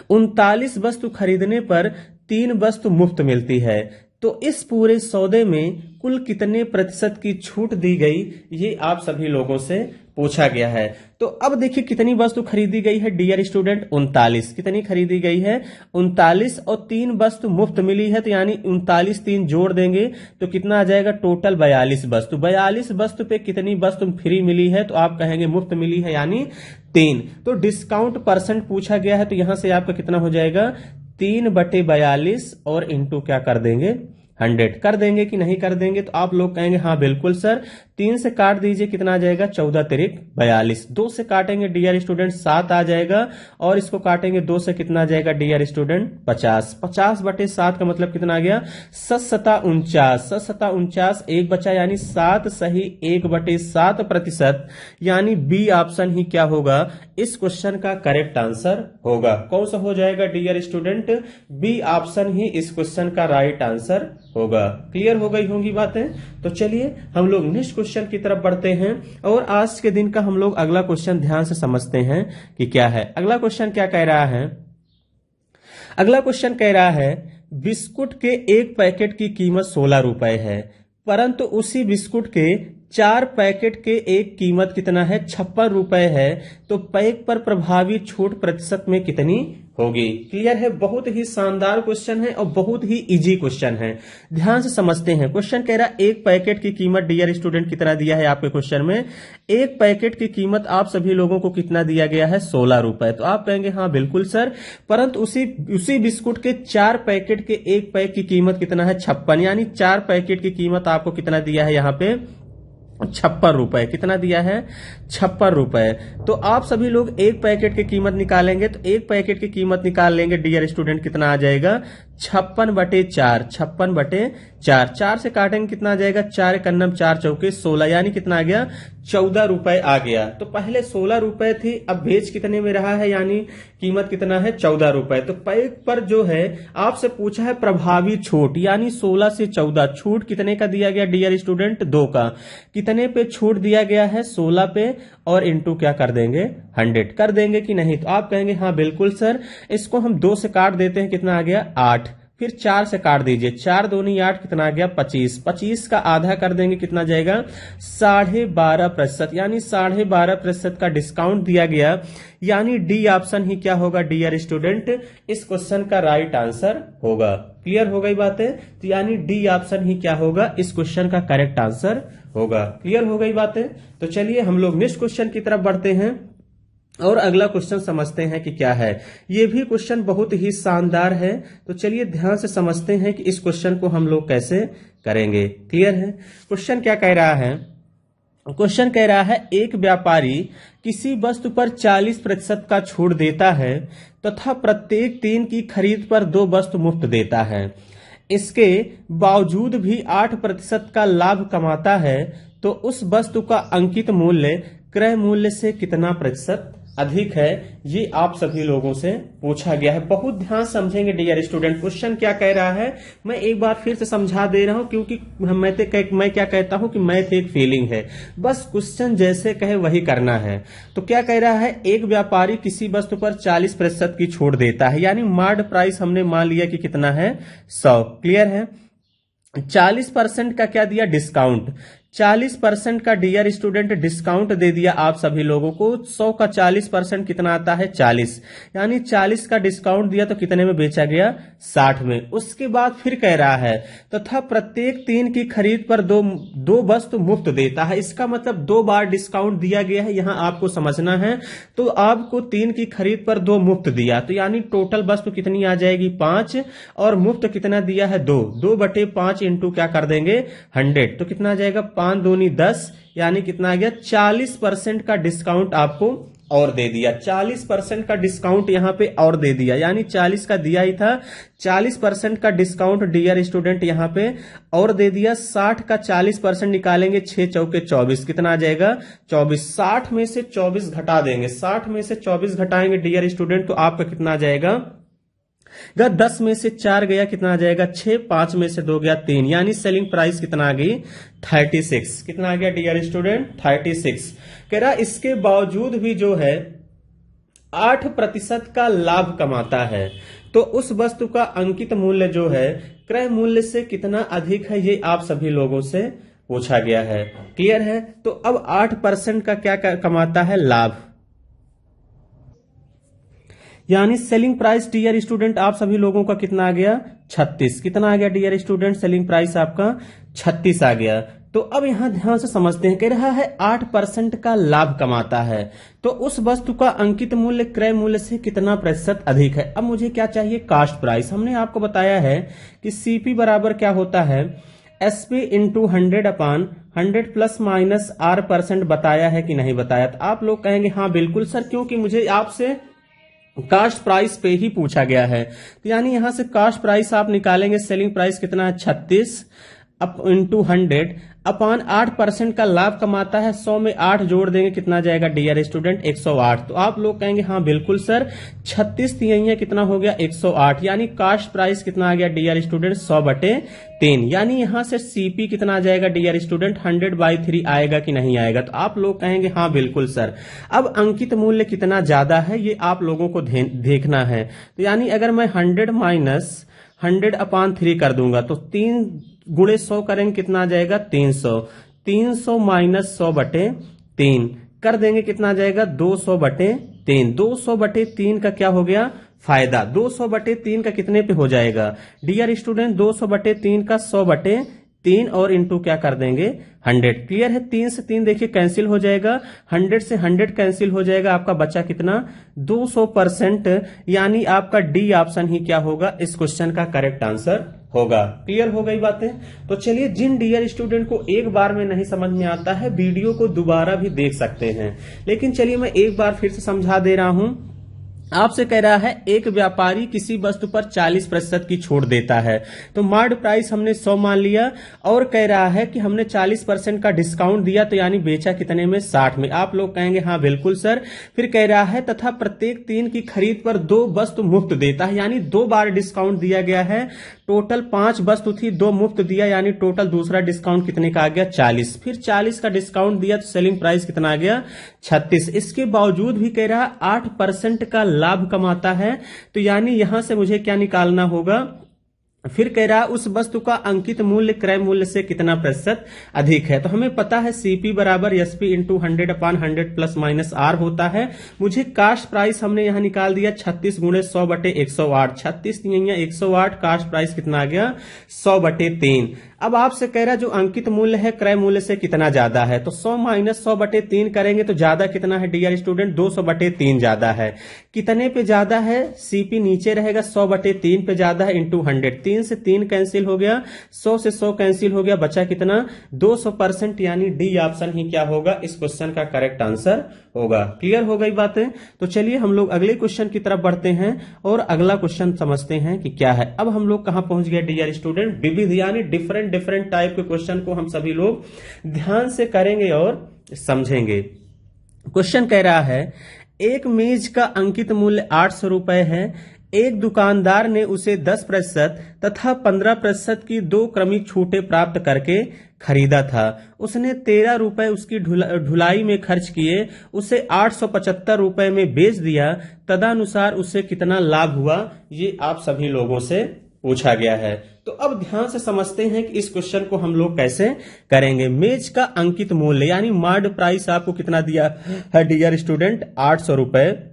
39 वस्तु खरीदने पर 3 वस्तु मुफ्त मिलती है, तो इस पूरे सौदे में कुल कितने प्रतिशत की छूट दी गई, ये आप सभी लोगों से पूछा गया है। तो अब देखिए कितनी वस्तु खरीदी गई है डियर स्टूडेंट 39। कितनी खरीदी गई है 39 और 3 वस्तु मुफ्त मिली है, तो यानी 39 3 जोड़ देंगे तो कितना आ जाएगा टोटल 42 वस्तु। 42 वस्तु पे कितनी वस्तु फ्री मिली है, तो आप कहेंगे मुफ्त मिली है यानी 3। तो डिस्काउंट परसेंट पूछा गया है, तो यहां से आपका कितना हो जाएगा 3/42 और इंटू क्या कर देंगे 100 कर देंगे कि नहीं कर देंगे। तो आप लोग कहेंगे हाँ बिल्कुल सर। 3 से काट दीजिए, कितना आ जाएगा 14 3 42। 2 से काटेंगे डियर स्टूडेंट 7 आ जाएगा, और इसको काटेंगे 2 से कितना आ जाएगा डियर स्टूडेंट 50। 50/7 का मतलब कितना आ गया 7/49। 7/49 एक बचा, यानी 7 सही 1/7%, यानी बी ऑप्शन ही क्या होगा इस क्वेश्चन का करेक्ट आंसर होगा। कौन सा हो जाएगा डियर स्टूडेंट, बी ऑप्शन ही इस क्वेश्चन का राइट आंसर होगा। क्लियर हो गई होंगी बातें। तो चलिए हम लोग नेक्स्ट क्वेश्चन की तरफ बढ़ते हैं और आज के दिन का हम लोग अगला क्वेश्चन ध्यान से समझते हैं कि क्या है। अगला क्वेश्चन क्या कह रहा है, अगला क्वेश्चन कह रहा है बिस्कुट के एक पैकेट की कीमत 16 रुपए है, परंतु उसी बिस्कुट के 4 पैकेट के एक कीमत कितना है 56 रुपए है, तो पैक पर प्रभावी छूट प्रतिशत में कितनी होगी। क्लियर है, बहुत ही शानदार क्वेश्चन है और बहुत ही इजी क्वेश्चन है। ध्यान से समझते हैं। क्वेश्चन कह रहा है एक पैकेट की कीमत डियर स्टूडेंट कितना दिया है आपके क्वेश्चन में, एक पैकेट की कीमत आप सभी लोगों को कितना दिया गया है 16 रुपए। तो आप कहेंगे हाँ बिल्कुल सर, परंतु उसी बिस्कुट के 4 पैकेट के एक पैक की कीमत कितना है 56, यानी 4 पैकेट की कीमत आपको कितना दिया है यहाँ पे 56 रुपए। कितना दिया है 56 रुपए। तो आप सभी लोग एक पैकेट की कीमत निकालेंगे, तो एक पैकेट की कीमत निकाल लेंगे डियर स्टूडेंट, कितना आ जाएगा 56/4। 56/4, 4 से काटेंगे कितना आ जाएगा 4 कन्नम 4 चौके 16, यानी कितना आ गया 14 रुपए आ गया। तो पहले 16 रुपए थी, अब बेच कितने में रहा है, यानी कीमत कितना है 14 रुपए। तो पैक पर जो है आपसे पूछा है प्रभावी छूट, यानी 16 से 14 छूट कितने का दिया गया डियर स्टूडेंट 2 का। कितने पे छूट दिया गया है 16 पे, और इंटू क्या कर देंगे 100 कर देंगे कि नहीं। तो आप कहेंगे हाँ बिल्कुल सर। इसको हम 2 से काट देते हैं, कितना आ गया 8, फिर 4 से काट दीजिए, 4 दूनी 8, कितना आ गया 25। 25 का आधा कर देंगे, कितना जाएगा 12.5%, यानी 12.5% का डिस्काउंट दिया गया, यानी डी ऑप्शन ही क्या होगा डियर स्टूडेंट, इस क्वेश्चन का राइट आंसर होगा। क्लियर हो गई बातें? तो यानी डी ऑप्शन ही क्या होगा, इस क्वेश्चन का करेक्ट आंसर होगा। क्लियर हो गई बातें? तो चलिए हम लोग नेक्स्ट क्वेश्चन की तरफ बढ़ते हैं और अगला क्वेश्चन समझते हैं कि क्या है। ये भी क्वेश्चन बहुत ही शानदार है, तो चलिए ध्यान से समझते हैं कि इस क्वेश्चन को हम लोग कैसे करेंगे। क्लियर है? क्वेश्चन क्या कह रहा है? क्वेश्चन कह रहा है एक व्यापारी किसी वस्तु पर 40% का छूट देता है तथा प्रत्येक 3 की खरीद पर 2 वस्तु मुफ्त देता है। इसके बावजूद भी 8% का लाभ कमाता है, तो उस वस्तु का अंकित मूल्य क्रय मूल्य से कितना प्रतिशत अधिक है, ये आप सभी लोगों से पूछा गया है। बहुत ध्यान समझेंगे डियर स्टूडेंट। क्वेश्चन क्या कह रहा है मैं एक बार फिर से समझा दे रहा हूं, क्योंकि मैं क्या कहता हूं कि मैथ एक फीलिंग है, बस क्वेश्चन जैसे कहे वही करना है। तो क्या कह रहा है, एक व्यापारी किसी वस्तु पर 40% की छूट देता है, यानी मार्ड प्राइस हमने मान लिया कि कितना है 100। क्लियर है? 40% का क्या दिया डिस्काउंट, 40% का डियर स्टूडेंट डिस्काउंट दे दिया आप सभी लोगों को। 100 का 40% कितना आता है 40, यानी 40 का डिस्काउंट दिया तो कितने में बेचा गया 60 में। उसके बाद फिर कह रहा है तथा प्रत्येक 3 की खरीद पर दो वस्तु मुफ्त देता है। इसका मतलब 2 बार डिस्काउंट दिया गया है, यहां आपको समझना है। तो आपको 3 की खरीद पर 2 मुफ्त दिया, तो यानी टोटल वस्तु कितनी आ जाएगी 5, और मुफ्त कितना दिया है 2, 2/5 इंटू क्या कर देंगे 100, तो कितना आ जाएगा 5 दूनी 10, यानी कितना आ गया 40% का डिस्काउंट आपको और दे दिया। 40% का डिस्काउंट यहां पे और दे दिया, यानी 40 का दिया ही था, 40% का डिस्काउंट डियर स्टूडेंट यहां पे और दे दिया। 60 का 40% निकालेंगे, 6 चौके 24, कितना आ जाएगा 24। 60 में से 24 घटा देंगे, 60 में से 24 घटाएंगे डियर स्टूडेंट, तो आपका कितना आ जाएगा 10 में से 4 गया, कितना आ जाएगा 6, 5 में से 2 गया 3, यानी सेलिंग प्राइस कितना आ गई 36। कितना आ गया डियर स्टूडेंट 36। कह रहा इसके बावजूद भी जो है 8% का लाभ कमाता है, तो उस वस्तु का अंकित मूल्य जो है क्रय मूल्य से कितना अधिक है, ये आप सभी लोगों से पूछा गया है। क्लियर है? तो अब 8% का क्या कमाता है लाभ, यानी सेलिंग प्राइस डियर स्टूडेंट आप सभी लोगों का कितना आ गया 36। कितना आ गया डियर स्टूडेंट, सेलिंग प्राइस आपका 36 आ गया। तो अब यहां ध्यान से समझते हैं, कह रहा है 8% का लाभ कमाता है, तो उस वस्तु का अंकित मूल्य क्रय मूल्य से कितना प्रतिशत अधिक है। अब मुझे क्या चाहिए कास्ट प्राइस। हमने आपको बताया है कि सीपी बराबर क्या होता है SP into 100/100 plus minus R%। बताया है कि नहीं बताया? तो आप लोग कहेंगे हाँ बिल्कुल सर, क्योंकि मुझे आपसे कास्ट प्राइस पे ही पूछा गया है। तो यानी यहां से कास्ट प्राइस आप निकालेंगे, सेलिंग प्राइस कितना है 36 इंटू 100 अपान 8% का लाभ कमाता है। 100 में 8 जोड़ देंगे, कितना जाएगा डियर स्टूडेंट 108। तो आप लोग कहेंगे हाँ बिल्कुल सर, 36 यही है, कितना हो गया 108, यानी कास्ट प्राइस कितना आ गया डियर स्टूडेंट 100/3, यानी यहां से सीपी कितना आ जाएगा डियर स्टूडेंट 100/3 आएगा कि नहीं आएगा? तो आप लोग कहेंगे हाँ बिल्कुल सर। अब अंकित मूल्य कितना ज्यादा है ये आप लोगों को देखना है। तो यानी अगर मैं 100 माइनस 100/3 कर दूंगा तो 3 गुणे 100 करेंगे, कितना आ जाएगा 300। 300 माइनस 100/3 कर देंगे, कितना आ जाएगा 200/3। 200/3 का क्या हो गया फायदा, 200/3 का कितने पे हो जाएगा डियर स्टूडेंट 200/3 का 100/3 और इंटू क्या कर देंगे 100। क्लियर है? 3 से 3 देखिए कैंसिल हो जाएगा, 100 से 100 कैंसिल हो जाएगा, आपका बचा कितना 200%, यानी आपका डी ऑप्शन ही क्या होगा इस क्वेश्चन का करेक्ट आंसर होगा। क्लियर हो गई बातें? तो चलिए जिन डियर स्टूडेंट को एक बार में नहीं समझ में आता है वीडियो को दोबारा भी देख सकते हैं, लेकिन चलिए मैं एक बार फिर से समझा दे रहा हूं। आपसे कह रहा है एक व्यापारी किसी वस्तु पर 40% की छूट देता है, तो मार्ड प्राइस हमने 100 मान लिया, और कह रहा है कि हमने 40% का डिस्काउंट दिया, तो यानी बेचा कितने में 60 में। आप लोग कहेंगे हाँ बिल्कुल सर। फिर कह रहा है तथा प्रत्येक 3 की खरीद पर 2 वस्तु मुफ्त देता है, यानी 2 बार डिस्काउंट दिया गया है। टोटल 5 वस्तु थी, 2 मुफ्त दिया, यानी टोटल दूसरा डिस्काउंट कितने का आ गया 40। फिर 40 का डिस्काउंट दिया तो सेलिंग प्राइस कितना आ गया 36। इसके बावजूद भी कह रहा 8% का लाभ कमाता है, तो यानी यहां से मुझे क्या निकालना होगा फिर कह रहा उस वस्तु का अंकित मूल्य क्रय मूल्य से कितना प्रतिशत अधिक है। तो हमें पता है सीपी बराबर SP into 100/100 plus minus R होता है। मुझे कास्ट प्राइस हमने यहां निकाल दिया 36 गुणे 100/108। 36 108, कास्ट प्राइस कितना आ गया 100/3। अब आपसे कह रहा जो अंकित मूल्य है क्रय मूल्य से कितना ज्यादा है, तो 100 माइनस 100/3 करेंगे तो ज्यादा कितना है डियर स्टूडेंट 200/3 ज्यादा है। कितने पे ज्यादा है, सीपी नीचे रहेगा 100/3 पे ज्यादा है इंटू 100। 3 से 3 कैंसिल हो गया, 100 से 100 कैंसिल हो गया, बचा कितना 200%, यानी डी ऑप्शन ही क्या होगा इस क्वेश्चन का करेक्ट आंसर होगा। क्लियर हो गई बातें। तो चलिए हम लोग अगले क्वेश्चन की तरफ बढ़ते हैं और अगला क्वेश्चन समझते हैं कि क्या है। अब हम लोग कहां पहुंच गए डियर स्टूडेंट, विविध यानी डिफरेंट टाइप के क्वेश्चन को हम सभी लोग ध्यान से करेंगे और समझेंगे। क्वेश्चन कह रहा है एक मेज का अंकित मूल्य 800 रुपए है। एक दुकानदार ने उसे 10% तथा 15% की 2 क्रमिक छूटें प्राप्त करके खरीदा था। उसने 13 रुपए उसकी ढुलाई में खर्च किए, उसे 875 रुपए में बेच दिया। तदनुसार उससे कितना लाभ हुआ, ये आप सभी लोगों से पूछा गया है। तो अब ध्यान से समझते हैं कि इस क्वेश्चन को हम लोग कैसे करेंगे। मेज का अंकित मूल्य यानी मार्ड प्राइस आपको कितना दिया है डियर स्टूडेंट 800 रुपए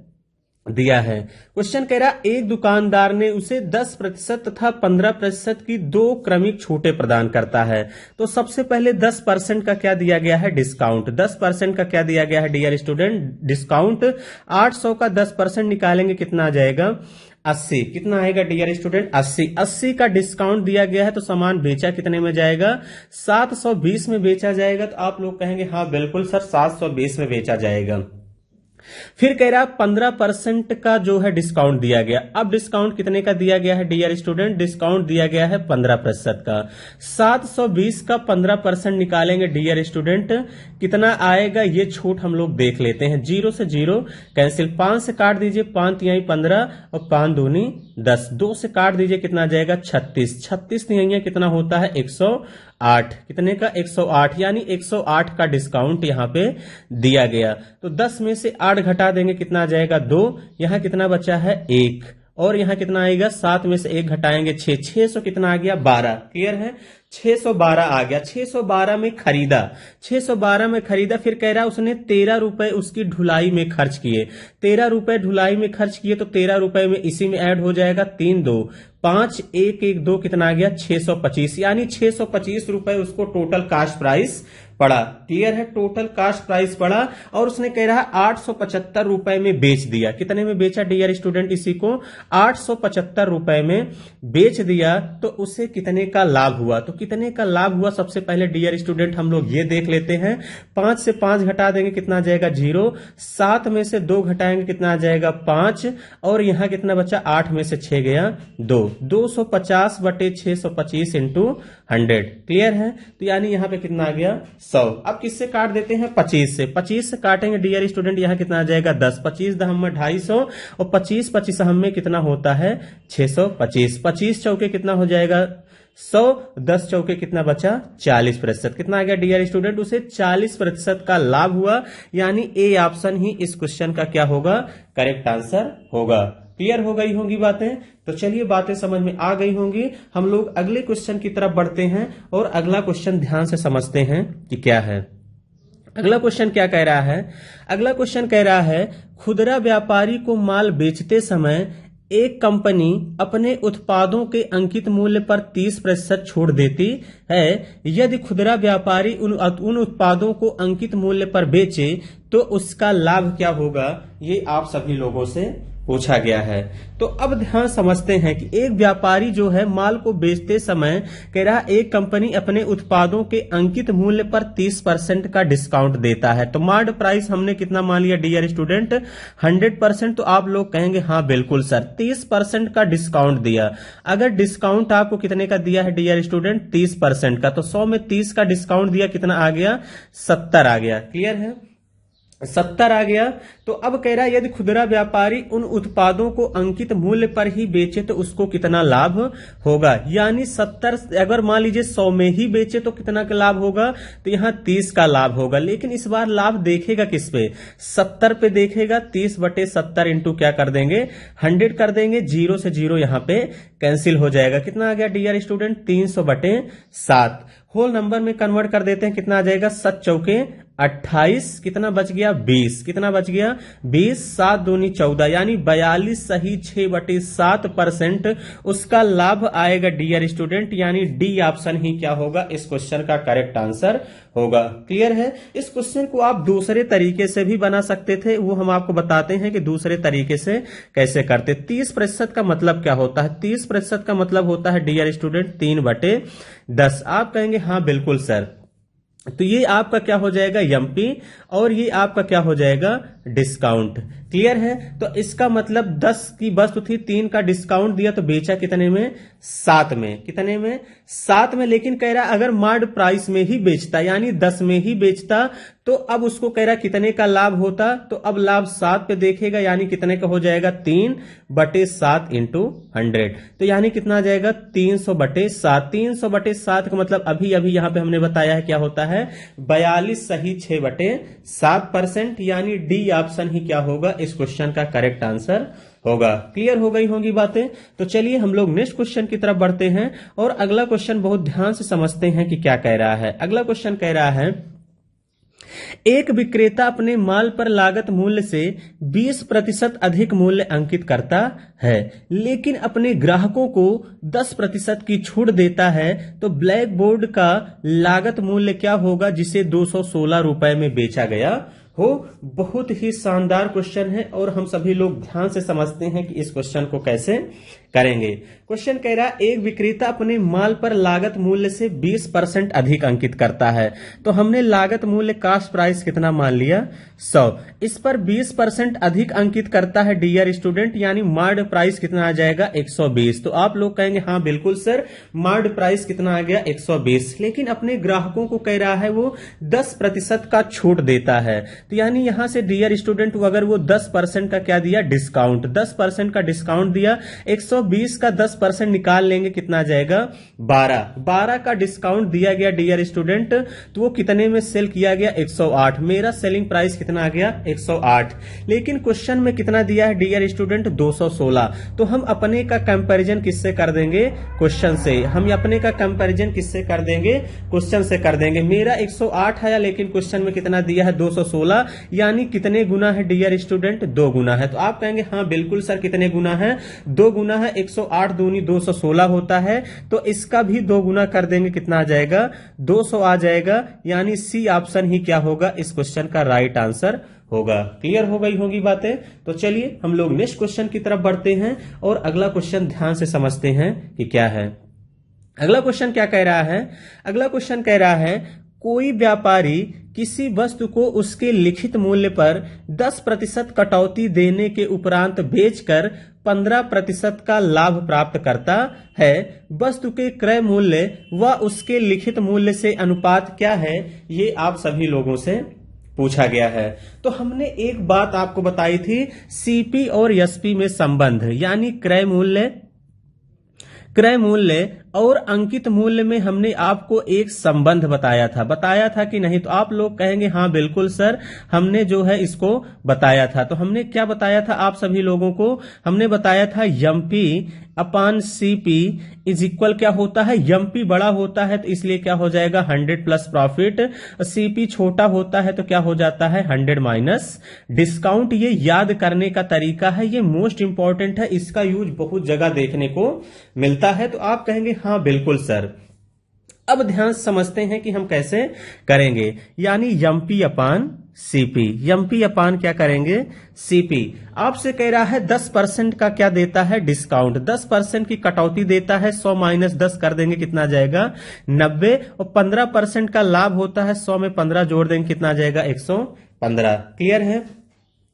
दिया है। क्वेश्चन कह रहा एक दुकानदार ने उसे 10% तथा 15% की 2 क्रमिक छूटें प्रदान करता है। तो सबसे पहले 10% का क्या दिया गया है डिस्काउंट। 10% का क्या दिया गया है डियर स्टूडेंट डिस्काउंट। 800 का 10% निकालेंगे कितना आ जाएगा 80। कितना आएगा डियर स्टूडेंट 80। 80 का डिस्काउंट दिया गया है तो सामान बेचा कितने में जाएगा 720 में बेचा जाएगा। तो आप लोग कहेंगे हाँ बिल्कुल सर 720 में बेचा जाएगा। फिर कह रहा 15% का जो है डिस्काउंट दिया गया। अब डिस्काउंट कितने का दिया गया है डियर स्टूडेंट, डिस्काउंट दिया गया है 15% का। 720 का 15% निकालेंगे डियर स्टूडेंट कितना आएगा, ये छूट हम लोग देख लेते हैं। 0 से 0 कैंसिल, 5 से काट दीजिए, 5 तिहाई 15 और 5 दूनी 10। 2 से काट दीजिए कितना जाएगा 36। 36 तिहाइयां कितना होता है 108। कितने का 108, यानी 108 का डिस्काउंट यहां पे दिया गया। तो 10 में से 8 घटा देंगे कितना आ जाएगा 2। यहां कितना बचा है 1 और यहां कितना आएगा 7 में से 1 घटाएंगे 6। 600 कितना आ गया 12। क्लियर है 612 आ गया। 612 में खरीदा, 612 में खरीदा। फिर कह रहा उसने 13 रुपए उसकी ढुलाई में खर्च किए। 13 रुपए ढुलाई में खर्च किए तो 13 रुपए में इसी में ऐड हो जाएगा 3 2 5 1 1 2 कितना आ गया 625, यानी 625 रुपए उसको टोटल कास्ट प्राइस पड़ा। क्लियर है टोटल कास्ट प्राइस पड़ा। और उसने कह रहा 875 रुपए में बेच दिया। कितने में बेचा डियर स्टूडेंट, इसी को 875 रुपए में बेच दिया। तो उसे कितने का लाभ हुआ, तो कितने का लाभ हुआ सबसे पहले डियर स्टूडेंट हम लोग ये देख लेते हैं। 5 से 5 घटा देंगे कितना आ जाएगा 0। 7 में से 2 घटाएंगे कितना आ जाएगा 5 और यहां कितना बचा 8 में से 6 गया 2। 250/625 इंटू 100। क्लियर है, तो यानी यहां पे कितना आ गया 100। अब किससे काट देते हैं 25 से। 25 से काटेंगे डियर स्टूडेंट यहां कितना आ जाएगा 10। 25 दहम में 250 और 25 25 हम में कितना होता है 625। 25 चौके कितना हो जाएगा 100। 10 चौके कितना बचा 40%। कितना आ गया डियर स्टूडेंट, उसे 40% का लाभ हुआ। यानी ए ऑप्शन ही इस क्वेश्चन का क्या होगा करेक्ट आंसर होगा। क्लियर हो गई होंगी बातें। तो चलिए बातें समझ में आ गई होंगी। हम लोग अगले क्वेश्चन की तरफ बढ़ते हैं और अगला क्वेश्चन ध्यान से समझते हैं कि क्या है। अगला क्वेश्चन क्या कह रहा है, अगला क्वेश्चन कह रहा है खुदरा व्यापारी को माल बेचते समय एक कंपनी अपने उत्पादों के अंकित मूल्य पर 30% छूट देती है। यदि खुदरा व्यापारी उन उत्पादों को अंकित मूल्य पर बेचे तो उसका लाभ क्या होगा, ये आप सभी लोगों से पूछा गया है। तो अब ध्यान समझते हैं कि एक व्यापारी जो है माल को बेचते समय कह रहा एक कंपनी अपने उत्पादों के अंकित मूल्य पर 30% का डिस्काउंट देता है। तो मार्ड प्राइस हमने कितना मान लिया डियर स्टूडेंट 100%। तो आप लोग कहेंगे हाँ बिल्कुल सर 30% का डिस्काउंट दिया। अगर डिस्काउंट आपको कितने का दिया है डियर स्टूडेंट 30% का, तो 100 में 30 का डिस्काउंट दिया कितना आ गया 70 आ गया। क्लियर है, 70 आ गया। तो अब कह रहा है यदि खुदरा व्यापारी उन उत्पादों को अंकित मूल्य पर ही बेचे तो उसको कितना लाभ होगा। यानी 70, अगर मान लीजिए 100 में ही बेचे तो कितना का लाभ होगा, तो यहां 30 का लाभ होगा। लेकिन इस बार लाभ देखेगा किस पे, 70 पे देखेगा। 30/70 इंटू क्या कर देंगे, 100 कर देंगे। 0 से 0 यहां पे कैंसिल हो जाएगा। कितना आ गया डियर स्टूडेंट, 300/7। होल नंबर में कन्वर्ट कर देते हैं, कितना आ जाएगा, 7 चौके 28, कितना बच गया, 20। कितना बच गया, 20। 7 दूनी 14, यानी 42 सही 6/7% उसका लाभ आएगा डियर स्टूडेंट। यानी डी ऑप्शन ही क्या होगा, इस क्वेश्चन का करेक्ट आंसर होगा। क्लियर है। इस क्वेश्चन को आप दूसरे तरीके से भी बना सकते थे, वो हम आपको बताते हैं कि दूसरे तरीके से कैसे करते। 30% का मतलब क्या होता है, 30% का मतलब होता है डियर स्टूडेंट 3/10। आप कहेंगे हाँ बिल्कुल सर, तो ये आपका क्या हो जाएगा, एमपी, और ये आपका क्या हो जाएगा, डिस्काउंट। क्लियर है। तो इसका मतलब 10 की वस्तु थी, 3 का डिस्काउंट दिया तो बेचा कितने में, 7 में। कितने में, 7 में। लेकिन कह रहा अगर मार्ड प्राइस में ही बेचता, यानी 10 में ही बेचता, तो अब उसको कह रहा कितने का लाभ होता। तो अब लाभ 7 पे देखेगा, यानी कितने का हो जाएगा, 3/7 इंटू 100। तो यानी कितना आ जाएगा, 300/7। 300/7 का मतलब अभी अभी यहां पे हमने बताया है क्या होता है, 42 सही 6/7%। यानी डी ऑप्शन ही क्या होगा, इस क्वेश्चन का करेक्ट आंसर होगा। क्लियर हो गई होंगी बातें। तो चलिए हम लोग नेक्स्ट क्वेश्चन की तरफ बढ़ते हैं और अगला क्वेश्चन बहुत ध्यान से समझते हैं कि क्या कह रहा है। अगला क्वेश्चन कह रहा है, एक विक्रेता अपने माल पर लागत मूल्य से 20% अधिक मूल्य अंकित करता है, लेकिन अपने ग्राहकों को 10% की छूट देता है, तो ब्लैक बोर्ड का लागत मूल्य क्या होगा जिसे 216 रुपए में बेचा गया हो। बहुत ही शानदार क्वेश्चन है और हम सभी लोग ध्यान से समझते हैं कि इस क्वेश्चन को कैसे करेंगे। क्वेश्चन कह रहा है एक विक्रेता अपने माल पर लागत मूल्य से 20% अधिक अंकित करता है। तो हमने लागत मूल्य कास्ट प्राइस कितना मान लिया, 100। इस पर 20% अधिक अंकित करता है डियर स्टूडेंट, यानी मार्ड प्राइस कितना आ जाएगा, 120। तो आप लोग कहेंगे हाँ बिल्कुल सर, मार्ड प्राइस कितना आ गया, 120। लेकिन अपने ग्राहकों को कह रहा है वो 10% का छूट देता है। तो यानी यहां से डियर स्टूडेंट अगर वो 10% का क्या दिया, डिस्काउंट, 10% का डिस्काउंट दिया, 120 का 10% निकाल लेंगे, कितना आ जाएगा, 12 का डिस्काउंट दिया गया डियर स्टूडेंट। तो वो कितने में सेल किया गया, 108। मेरा सेलिंग प्राइस कितना आ गया, 108। लेकिन क्वेश्चन में कितना दिया है डियर स्टूडेंट, 216। तो हम अपने का कंपैरिजन किससे कर देंगे, क्वेश्चन से। हम अपने का कंपैरिजन किससे कर देंगे, क्वेश्चन से कर देंगे। मेरा 108 आया, लेकिन क्वेश्चन में कितना दिया है, 216। यानी कितने गुना है डियर स्टूडेंट, 2 गुना है। तो आप कहेंगे हाँ बिल्कुल सर, कितने गुना है, 2 गुना है। 108 दूनी 216 होता है, तो इसका भी 2 गुना कर देंगे, कितना आ जाएगा, 200 आ जाएगा। यानी सी ऑप्शन ही क्या होगा, इस क्वेश्चन का राइट आंसर होगा। क्लियर हो गई होगी बातें। तो चलिए हम लोग नेक्स्ट क्वेश्चन की तरफ बढ़ते हैं और अगला क्वेश्चन ध्यान से समझते हैं कि क्या है। अगला क्वेश्चन क्या कह रहा है, अगला क्वेश्चन कह रहा है कोई व्यापारी किसी वस्तु को उसके लिखित मूल्य पर 10% कटौती देने के उपरांत बेचकर 15% का लाभ प्राप्त करता है। वस्तु के क्रय मूल्य व उसके लिखित मूल्य से अनुपात क्या है, ये आप सभी लोगों से पूछा गया है। तो हमने एक बात आपको बताई थी, सीपी और एसपी में संबंध, यानी क्रय मूल्य और अंकित मूल्य में हमने आपको एक संबंध बताया था कि नहीं। तो आप लोग कहेंगे हाँ बिल्कुल सर, हमने जो है इसको बताया था। तो हमने क्या बताया था आप सभी लोगों को, हमने बताया था MP upon CP is equal क्या होता है, एमपी बड़ा होता है तो इसलिए क्या हो जाएगा, 100 प्लस प्रॉफिट। सीपी छोटा होता है तो क्या हो जाता है, 100 माइनस डिस्काउंट। ये याद करने का तरीका है, ये मोस्ट इंपॉर्टेंट है, इसका यूज बहुत जगह देखने को मिलता है। तो आप कहेंगे हाँ बिल्कुल सर। अब ध्यान समझते हैं कि हम कैसे करेंगे, यानी एमपी अपान सीपी, एमपी अपान क्या करेंगे, सीपी। आपसे कह रहा है 10% का क्या देता है, डिस्काउंट, 10% की कटौती देता है। 100 माइनस 10 कर देंगे, कितना आ जाएगा, 90। और 15% का लाभ होता है, 100 में 15 जोड़ देंगे, कितना आ जाएगा, 115। क्लियर है।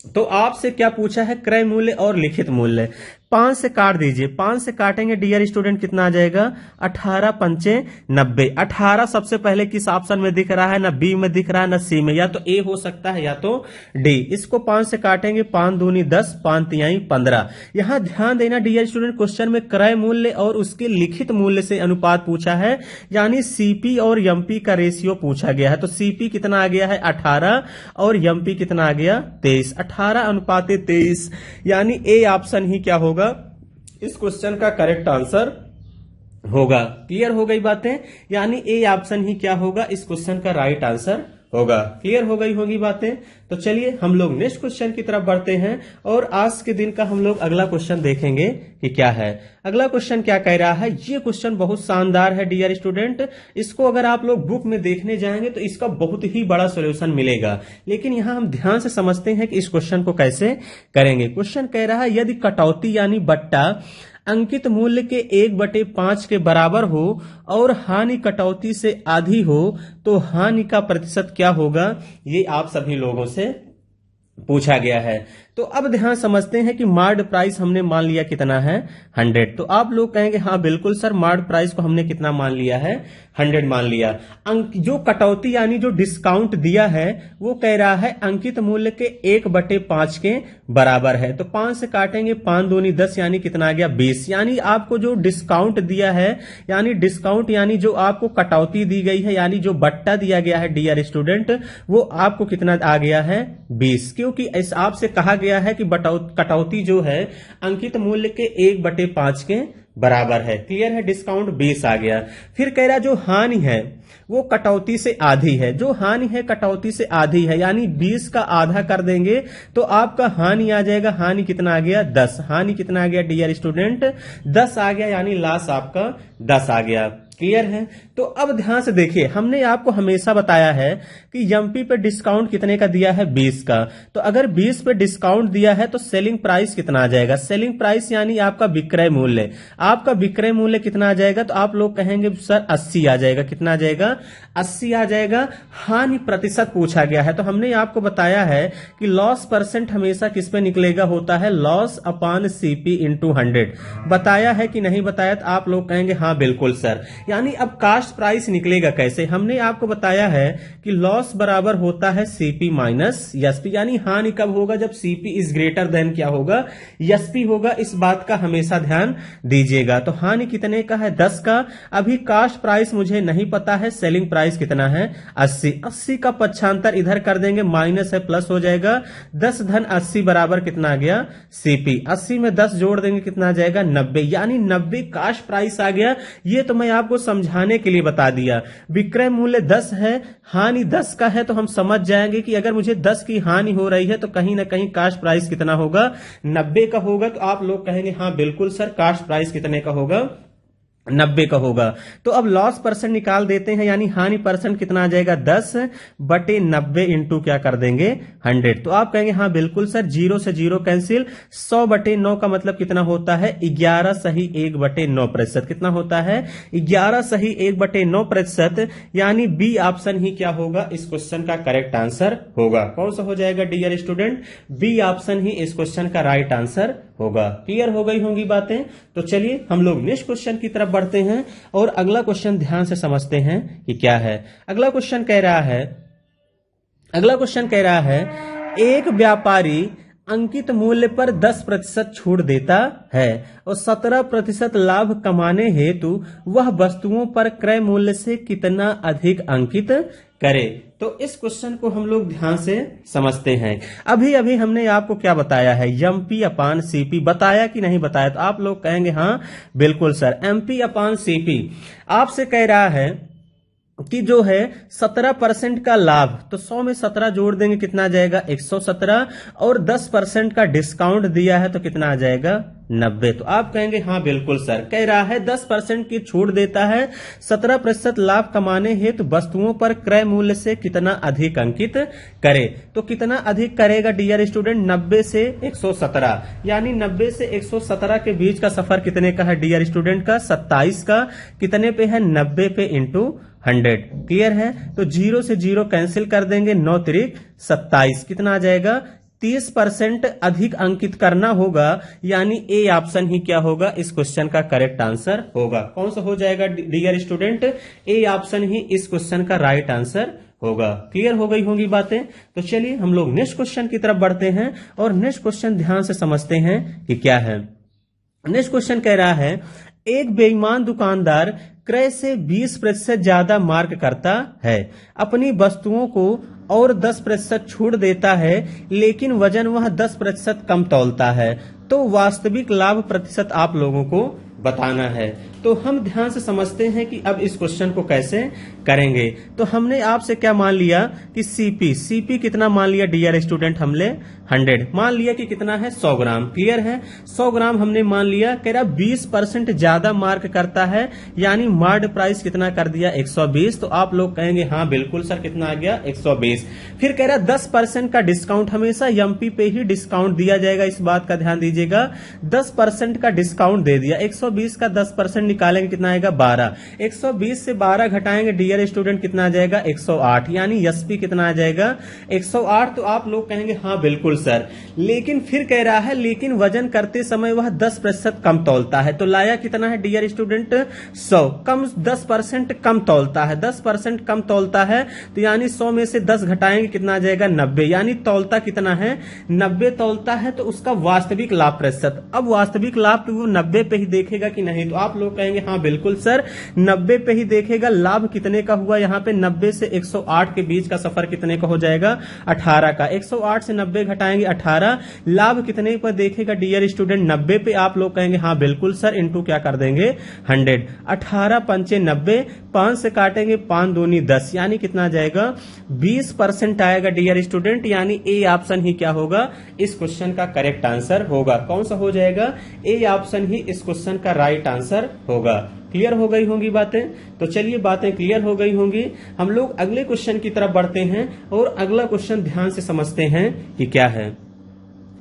तो आपसे क्या पूछा है, क्रय मूल्य और लिखित मूल्य। 5 से काट दीजिए, 5 से काटेंगे डियर स्टूडेंट कितना आ जाएगा 18 पंचे 90। 18 सबसे पहले किस ऑप्शन में दिख रहा है, ना बी में दिख रहा है ना सी में, या तो ए हो सकता है या तो डी। इसको 5 से काटेंगे, 5 दूनी 10, 5 तिहाई 15। यहां ध्यान देना डियर स्टूडेंट, क्वेश्चन में क्रय मूल्य और उसके लिखित मूल्य से अनुपात पूछा है, यानी सीपी और एमपी का रेशियो पूछा गया है। तो सीपी कितना आ गया है 18 और एमपी कितना आ गया 23, 18 अनुपात 23, यानी ए ऑप्शन ही क्या होगा इस क्वेश्चन का करेक्ट आंसर होगा। क्लियर हो गई बातें, यानी ए ऑप्शन ही क्या होगा इस क्वेश्चन का राइट आंसर होगा। क्लियर हो गई होगी बातें। तो चलिए हम लोग नेक्स्ट क्वेश्चन की तरफ बढ़ते हैं और आज के दिन का हम लोग अगला क्वेश्चन देखेंगे कि क्या है। अगला क्वेश्चन क्या कह रहा है, ये क्वेश्चन बहुत शानदार है डियर स्टूडेंट। इसको अगर आप लोग बुक में देखने जाएंगे तो इसका बहुत ही बड़ा सॉल्यूशन मिलेगा, लेकिन यहां हम ध्यान से समझते हैं कि इस क्वेश्चन को कैसे करेंगे। क्वेश्चन कह रहा है यदि कटौती यानी बट्टा अंकित मूल्य के 1/5 के बराबर हो और हानि कटौती से आधी हो तो हानि का प्रतिशत क्या होगा, ये आप सभी लोगों से पूछा गया है। तो अब ध्यान समझते हैं कि मार्ड प्राइस हमने मान लिया कितना है 100। तो आप लोग कहेंगे हाँ बिल्कुल सर, मार्ड प्राइस को हमने कितना मान लिया है 100 मान लिया। अंक जो कटौती यानी जो डिस्काउंट दिया है वो कह रहा है अंकित मूल्य के 1/5 के बराबर है। तो 5 से काटेंगे, 5 दूनी 10 यानी कितना आ गया 20। यानी आपको जो डिस्काउंट दिया है, यानी डिस्काउंट यानी जो आपको कटौती दी गई है, यानी जो बट्टा दिया गया है डियर स्टूडेंट, वो आपको कितना आ गया है 20। क्योंकि इस आपसे कहा गया है कि कटौती जो है अंकित मूल्य के 1/5 के बराबर है। क्लियर है, डिस्काउंट 20 आ गया। फिर कह रहा जो हानि है वो कटौती से आधी है, जो हानि है कटौती से आधी है, यानी 20 का आधा कर देंगे तो आपका हानि आ जाएगा, हानि कितना आ गया 10। हानि कितना आ गया डियर स्टूडेंट 10 आ गया, यानी लॉस आपका 10 आ गया। क्लियर है। तो अब ध्यान से देखिए, हमने आपको हमेशा बताया है कि एमपी पे डिस्काउंट कितने का दिया है 20 का। तो अगर 20 पे डिस्काउंट दिया है तो सेलिंग प्राइस कितना आ जाएगा, सेलिंग प्राइस यानी आपका विक्रय मूल्य, आपका विक्रय मूल्य कितना आ जाएगा, तो आप लोग कहेंगे सर 80 आ जाएगा। कितना आ जाएगा 80 आ जाएगा। हानि प्रतिशत पूछा गया है, तो हमने आपको बताया है कि लॉस परसेंट हमेशा किस पे निकलेगा, होता है लॉस अपॉन सीपी इंटू 100। बताया है कि नहीं बताया, तो आप लोग कहेंगे हाँ बिल्कुल सर। यानी अब कास्ट प्राइस निकलेगा कैसे, हमने आपको बताया है कि लॉस बराबर होता है सीपी माइनस एसपी। यानी हानि कब होगा, जब सीपी इज ग्रेटर देन क्या होगा एसपी होगा। इस बात का हमेशा ध्यान दीजिएगा। तो हानि कितने का है 10 का। अभी कास्ट प्राइस मुझे नहीं पता है, सेलिंग प्राइस कितना है 80। 80 का पक्षांतर इधर कर देंगे, माइनस है प्लस हो जाएगा, 10 धन 80 बराबर कितना आ गया सीपी। 80 में 10 जोड़ देंगे कितना आ जाएगा 90, यानी 90 कास्ट प्राइस आ गया। ये तो मैं आपको समझाने के लिए बता दिया। विक्रय मूल्य 10 है, हानि 10 का है, तो हम समझ जाएंगे कि अगर मुझे 10 की हानि हो रही है तो कहीं ना कहीं कास्ट प्राइस कितना होगा 90 का होगा। तो आप लोग कहेंगे हाँ बिल्कुल सर, कास्ट प्राइस कितने का होगा 90 का होगा। तो अब लॉस परसेंट निकाल देते हैं, यानी हानि परसेंट कितना आ जाएगा 10/90 इंटू क्या कर देंगे 100। तो आप कहेंगे हाँ बिल्कुल सर, 0 से 0 कैंसिल, 100/9 का मतलब कितना होता है 11 सही 1/9%। कितना होता है 11 सही 1/9%, यानी बी ऑप्शन ही क्या होगा इस क्वेश्चन का करेक्ट आंसर होगा। कौन सा हो जाएगा डियर स्टूडेंट, बी ऑप्शन ही इस क्वेश्चन का राइट आंसर होगा। क्लियर हो गई होंगी बातें। तो चलिए हम लोग नेक्स्ट क्वेश्चन की तरफ बढ़ते हैं और अगला क्वेश्चन ध्यान से समझते हैं कि क्या है। अगला क्वेश्चन कह रहा है एक व्यापारी अंकित मूल्य पर 10% छूट देता है और 17% लाभ कमाने हेतु वह वस्तुओं पर क्रय मूल्य से कितना अधिक अंकित करे। तो इस क्वेश्चन को हम लोग ध्यान से समझते हैं। अभी अभी हमने आपको क्या बताया है, एमपी अपान सीपी बताया कि नहीं बताया, तो आप लोग कहेंगे हाँ बिल्कुल सर। एमपी अपान सीपी आपसे कह रहा है कि जो है 17% का लाभ, तो 100 में 17 जोड़ देंगे कितना आ जाएगा 117, और 10% का डिस्काउंट दिया है तो कितना आ जाएगा 90। तो आप कहेंगे हाँ बिल्कुल सर। कह रहा है 10% की छूट देता है, 17% लाभ कमाने हेतु वस्तुओं पर क्रय मूल्य से कितना अधिक अंकित करे। तो कितना अधिक करेगा डियर स्टूडेंट, 90 से 117, यानी 90 से 117 के बीच का सफर कितने का है डियर स्टूडेंट का 27 का। कितने पे है 90 पे इंटू 100। क्लियर है। तो 0 से 0 कैंसिल कर देंगे, 9 तिरिक 27, कितना आ जाएगा 30% अधिक अंकित करना होगा, यानी ए ऑप्शन ही क्या होगा, इस क्वेश्चन का करेक्ट आंसर होगा। कौन सा हो जाएगा डियर स्टूडेंट, ए ऑप्शन ही इस क्वेश्चन का राइट आंसर होगा। क्लियर हो गई होंगी बातें। तो चलिए हम लोग नेक्स्ट क्वेश्चन की तरफ बढ़ते हैं और नेक्स्ट क्वेश्चन ध्यान से समझते हैं कि क्या है। नेक्स्ट क्वेश्चन कह रहा है, एक बेईमान दुकानदार क्रय से 20% ज्यादा मार्क करता है, अपनी वस्तुओं को और 10% छूट देता है, लेकिन वजन वह 10% कम तौलता है, तो वास्तविक लाभ प्रतिशत आप लोगों को बताना है। तो हम ध्यान से समझते हैं कि अब इस क्वेश्चन को कैसे करेंगे। तो हमने आपसे क्या मान लिया कि सीपी कितना मान लिया डियर स्टूडेंट, हमने 100 मान लिया कि कितना है 100 ग्राम। क्लियर है, 100 ग्राम हमने मान लिया। कह रहा 20% ज्यादा मार्क करता है, यानी मार्ड प्राइस कितना कर दिया 120। तो आप लोग कहेंगे हाँ बिल्कुल सर, कितना आ गया 120। फिर कह रहा 10% का डिस्काउंट, हमेशा एमपी पे ही डिस्काउंट दिया जाएगा, इस बात का ध्यान दीजिएगा। 10% का डिस्काउंट दे दिया, 120 का 10% निकालेंगे कितना आएगा 12। 120 से 12 घटाएंगे डियर स्टूडेंट कितना आ जाएगा 108, यानी एसपी कितना आ जाएगा 108। तो आप लोग कहेंगे हाँ बिल्कुल सर, लेकिन फिर कह रहा है लेकिन वजन करते समय वह 10% कम तौलता है। तो लाया कितना है डियर स्टूडेंट 100, कम 10% कम तौलता है, 10% कम तौलता है। तो यानी 100 में से 10 घटाएंगे कितना आ जाएगा 90, यानी तौलता कितना है 90 तौलता है। तो उसका वास्तविक लाभ प्रतिशत, अब वास्तविक लाभ तो वो 90 पे ही देखेगा कि नहीं। तो आप लोग कहेंगे हाँ बिल्कुल सर 90 पे ही देखेगा। लाभ कितने का हुआ यहाँ पे 90 से 108 के बीच का सफर कितने का हो जाएगा 18 का। 108 से 90 घटाएंगे 18, लाभ कितने पर देखेगा डियर स्टूडेंट 90 पे। आप लोग कहेंगे हाँ बिल्कुल सर, इनटू क्या कर देंगे 100। 18 पंचे 90, 5 से काटेंगे 5 दूनी 10, यानी कितना आ जाएगा 20% आएगा डियर स्टूडेंट, यानी ए ऑप्शन ही क्या होगा इस क्वेश्चन का करेक्ट आंसर होगा। कौन सा हो जाएगा, ए ऑप्शन ही इस क्वेश्चन का राइट आंसर होगा। क्लियर हो गई होंगी बातें। तो चलिए बातें क्लियर हो गई होंगी, हम लोग अगले क्वेश्चन की तरफ बढ़ते हैं और अगला क्वेश्चन ध्यान से समझते हैं कि क्या है।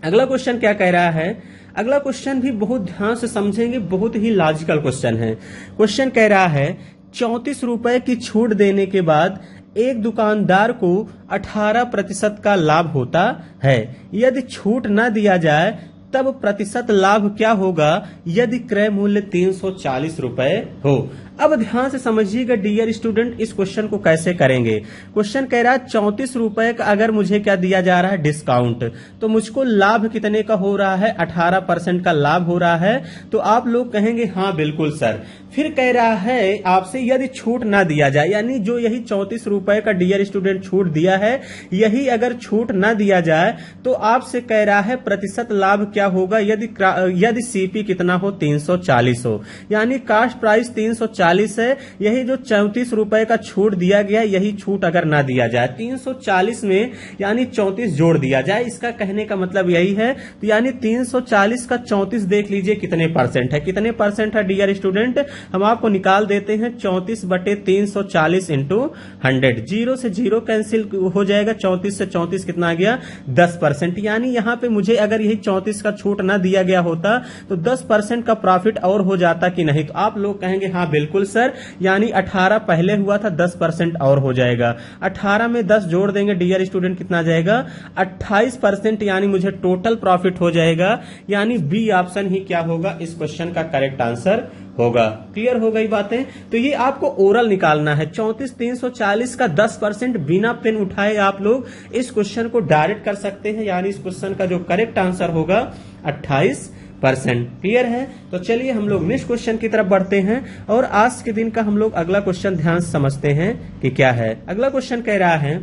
अगला क्वेश्चन क्या कह रहा है, अगला क्वेश्चन भी बहुत ध्यान से समझेंगे, बहुत ही लॉजिकल क्वेश्चन है। क्वेश्चन कह रहा है 34 रुपए की छूट देने के बाद एक दुकानदार को 18% का लाभ होता है, यदि छूट न दिया जाए तब प्रतिशत लाभ क्या होगा यदि क्रय मूल्य 340 रुपए हो। अब ध्यान से समझिएगा डियर स्टूडेंट, इस क्वेश्चन को कैसे करेंगे। क्वेश्चन कह रहा है 34 रुपए का अगर मुझे क्या दिया जा रहा है डिस्काउंट, तो मुझको लाभ कितने का हो रहा है 18% का लाभ हो रहा है। तो आप लोग कहेंगे हाँ बिल्कुल सर। फिर कह रहा है आपसे यदि छूट ना दिया जाए, यानी जो यही 34 रुपए का डियर स्टूडेंट छूट दिया है, यही अगर छूट ना दिया जाए तो आपसे कह रहा है प्रतिशत लाभ क्या होगा यदि सीपी कितना हो 340 हो, यानी कास्ट प्राइस 340 है। यही जो 34 रुपए का छूट दिया गया, यही छूट अगर ना दिया जाए 340 में यानी 34 जोड़ दिया जाए, इसका कहने का मतलब यही है। तो यानी 340 का 34 देख लीजिए कितने परसेंट है, कितने परसेंट है डियर स्टूडेंट, हम आपको निकाल देते हैं 34/340 इंटू 100। 0 से 0 कैंसिल हो जाएगा, 34 से 34 कितना आ गया 10%। यानी यहाँ पे मुझे अगर यही 34 का छूट ना दिया गया होता तो 10% का प्रॉफिट और हो जाता कि नहीं। तो आप लोग कहेंगे हाँ बिल्कुल सर, यानी 18 पहले हुआ था 10% और हो जाएगा। 18 में 10 जोड़ देंगे डियर स्टूडेंट कितना आ जाएगा 28%, यानी मुझे टोटल प्रॉफिट हो जाएगा। यानी बी ऑप्शन ही क्या होगा इस क्वेश्चन का करेक्ट आंसर होगा। क्लियर हो गई बातें। तो ये आपको ओरल निकालना है। 34,340 का 10% बिना पेन उठाए आप लोग इस क्वेश्चन को डायरेक्ट कर सकते हैं, यानी इस क्वेश्चन का जो करेक्ट आंसर होगा 28%। क्लियर है। तो चलिए हम लोग नेक्स्ट क्वेश्चन की तरफ बढ़ते हैं और आज के दिन का हम लोग अगला क्वेश्चन ध्यान से समझते हैं कि क्या है। अगला क्वेश्चन कह रहा है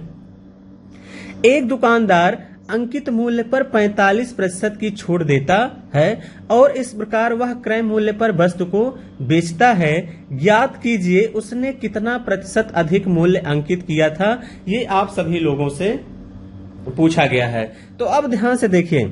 एक दुकानदार अंकित मूल्य पर 45% की छूट देता है और इस प्रकार वह क्रय मूल्य पर वस्तु को बेचता है। ज्ञात कीजिए उसने कितना प्रतिशत अधिक मूल्य अंकित किया था। ये आप सभी लोगों से पूछा गया है। तो अब ध्यान से देखिए,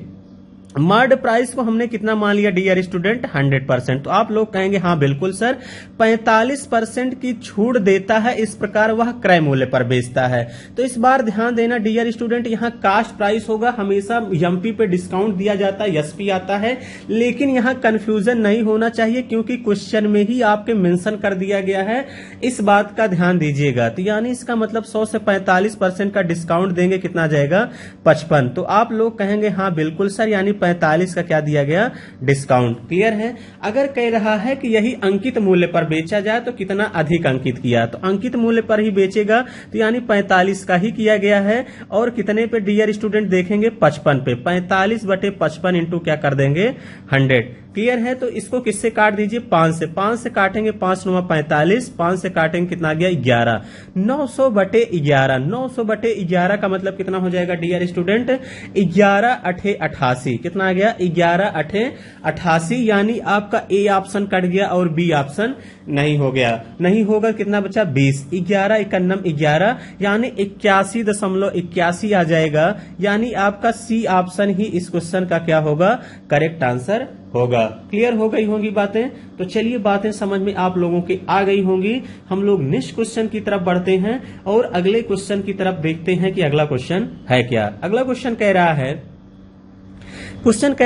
मर्ड प्राइस को हमने कितना मान लिया डियर स्टूडेंट 100%। तो आप लोग कहेंगे हाँ बिल्कुल सर 45% की छूट देता है, इस प्रकार वह क्रय मूल्य पर बेचता है। तो इस बार ध्यान देना डियर स्टूडेंट, यहाँ कास्ट प्राइस होगा, हमेशा एमपी पे डिस्काउंट दिया जाता है, एसपी आता है, लेकिन यहाँ कंफ्यूजन नहीं होना चाहिए क्योंकि क्वेश्चन में ही आपके मेंशन कर दिया गया है, इस बात का ध्यान दीजिएगा। तो यानी इसका मतलब 100 से 45% का डिस्काउंट देंगे, कितना आ जाएगा 55। तो आप लोग कहेंगे हाँ बिल्कुल सर, यानी 45 का क्या दिया गया डिस्काउंट। क्लियर है। अगर कह रहा है कि यही अंकित मूल्य पर बेचा जाए तो कितना अधिक अंकित किया, तो अंकित मूल्य पर ही बेचेगा, तो यानी 45 का ही किया गया है। और कितने पे डियर स्टूडेंट देखेंगे 55 पे, 45/55 इंटू क्या कर देंगे 100। क्लियर है। तो इसको किससे काट दीजिए 5 से, 5 से काटेंगे 5 9 45, 5 से काटेंगे कितना आ गया 11, 900/11, 900/11 का मतलब कितना हो जाएगा डियर स्टूडेंट 11×8=88, कितना आ गया 11×8=88, यानी आपका ए ऑप्शन कट गया और बी ऑप्शन नहीं हो गया, नहीं होगा, कितना बचा 20, 11×1=11 यानी 81.81 आ जाएगा, यानी आपका सी ऑप्शन ही इस क्वेश्चन का क्या होगा करेक्ट आंसर होगा। क्लियर हो गई होंगी बातें। तो चलिए बातें समझ में आप लोगों के आ गई होंगी। हम लोग नेक्स्ट क्वेश्चन की तरफ बढ़ते हैं और अगले क्वेश्चन की तरफ देखते हैं कि अगला क्वेश्चन है क्या। अगला क्वेश्चन कह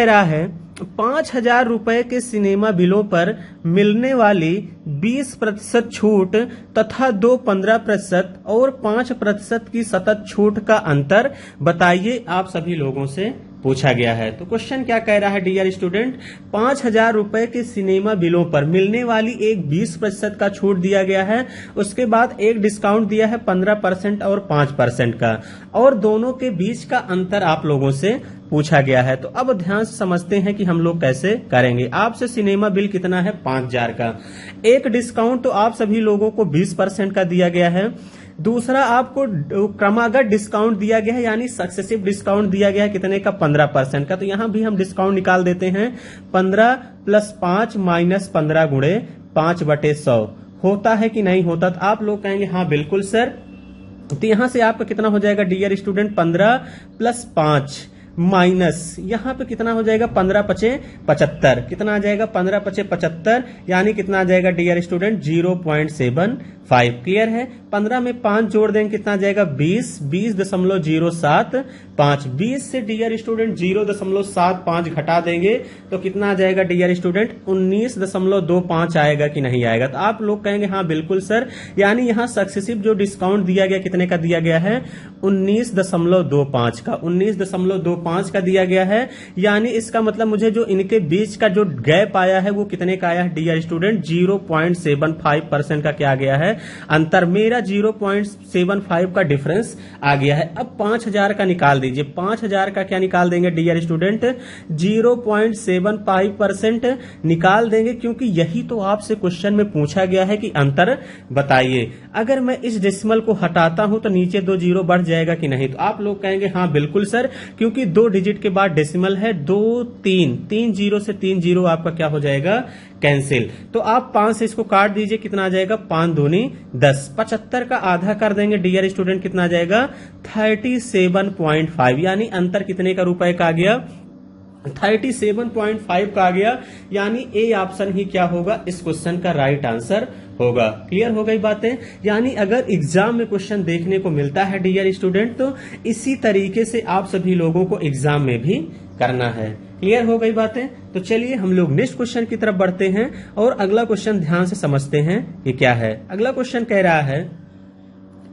रहा है 5,000 रुपए के सिनेमा बिलों पर मिलने वाली 20% छूट तथा 2 15% और 5% की सतत छूट का अंतर बताइए, आप सभी लोगों से पूछा गया है। तो क्वेश्चन क्या कह रहा है डियर स्टूडेंट, 5,000 रुपए के सिनेमा बिलों पर मिलने वाली एक 20% का छूट दिया गया है, उसके बाद एक डिस्काउंट दिया है 15% और 5% का, और दोनों के बीच का अंतर आप लोगों से पूछा गया है। तो अब ध्यान से समझते हैं कि हम लोग कैसे करेंगे। आपसे सिनेमा बिल कितना है 5,000 का, एक डिस्काउंट तो आप सभी लोगों को 20% का दिया गया है, दूसरा आपको क्रमागत डिस्काउंट दिया गया है, यानी सक्सेसिव डिस्काउंट दिया गया है कितने का 15% का। तो यहां भी हम डिस्काउंट निकाल देते हैं, 15 + 5 - 15 × 5/100 होता है कि नहीं होता। तो आप लोग कहेंगे हाँ बिल्कुल सर। तो यहां से आपका कितना हो जाएगा डियर स्टूडेंट 15 + 5 माइनस यहां पे कितना हो जाएगा 15×5 = 75, कितना आ जाएगा 15×5 = 75, यानी कितना आ जाएगा डियर स्टूडेंट 0.75। क्लियर है। 15 में 5 जोड़ देंगे कितना आ जाएगा 20, 20.075, 20 से डियर स्टूडेंट 0.75 घटा देंगे तो कितना आ जाएगा डियर स्टूडेंट 19.25 आएगा कि नहीं आएगा। तो आप लोग कहेंगे हाँ बिल्कुल सर, यानी यहाँ सक्सेसिव जो डिस्काउंट दिया गया कितने का दिया गया है 19.25 का, 19.25 का दिया गया है, यानी इसका मतलब मुझे जो इनके बीच का जो गैप आया है वो कितने का आया है डियर स्टूडेंट 0.75% का क्या आ गया है अंतर, मेरा 0.75 का डिफरेंस आ गया है। अब 5,000 का निकाल दीजिए, 5,000 का क्या निकाल देंगे डियर स्टूडेंट 0.75% निकाल देंगे, क्योंकि यही तो आपसे क्वेश्चन में पूछा गया है कि अंतर बताइए। अगर मैं इस डेसिमल को हटाता हूं तो नीचे 2 जीरो बढ़ जाएगा कि नहीं। तो आप लोग कहेंगे हाँ बिल्कुल सर, क्योंकि 2 डिजिट के बाद डेसिमल है, 2 3 जीरो से 3 जीरो आपका क्या हो जाएगा कैंसिल। तो आप 5 से इसको काट दीजिए, कितना आ जाएगा 5 दूनी 10, 75 का आधा कर देंगे डियर स्टूडेंट कितना आ जाएगा 37.5, यानी अंतर कितने का रुपए का आ गया 37.5 का आ गया, यानी ए ऑप्शन ही क्या होगा इस क्वेश्चन का राइट आंसर होगा। क्लियर हो गई बातें। यानी अगर एग्जाम में क्वेश्चन देखने को मिलता है डियर स्टूडेंट तो इसी तरीके से आप सभी लोगों को एग्जाम में भी करना है। क्लियर हो गई बातें। तो चलिए हम लोग नेक्स्ट क्वेश्चन की तरफ बढ़ते हैं और अगला क्वेश्चन ध्यान से समझते हैं कि क्या है। अगला क्वेश्चन कह रहा है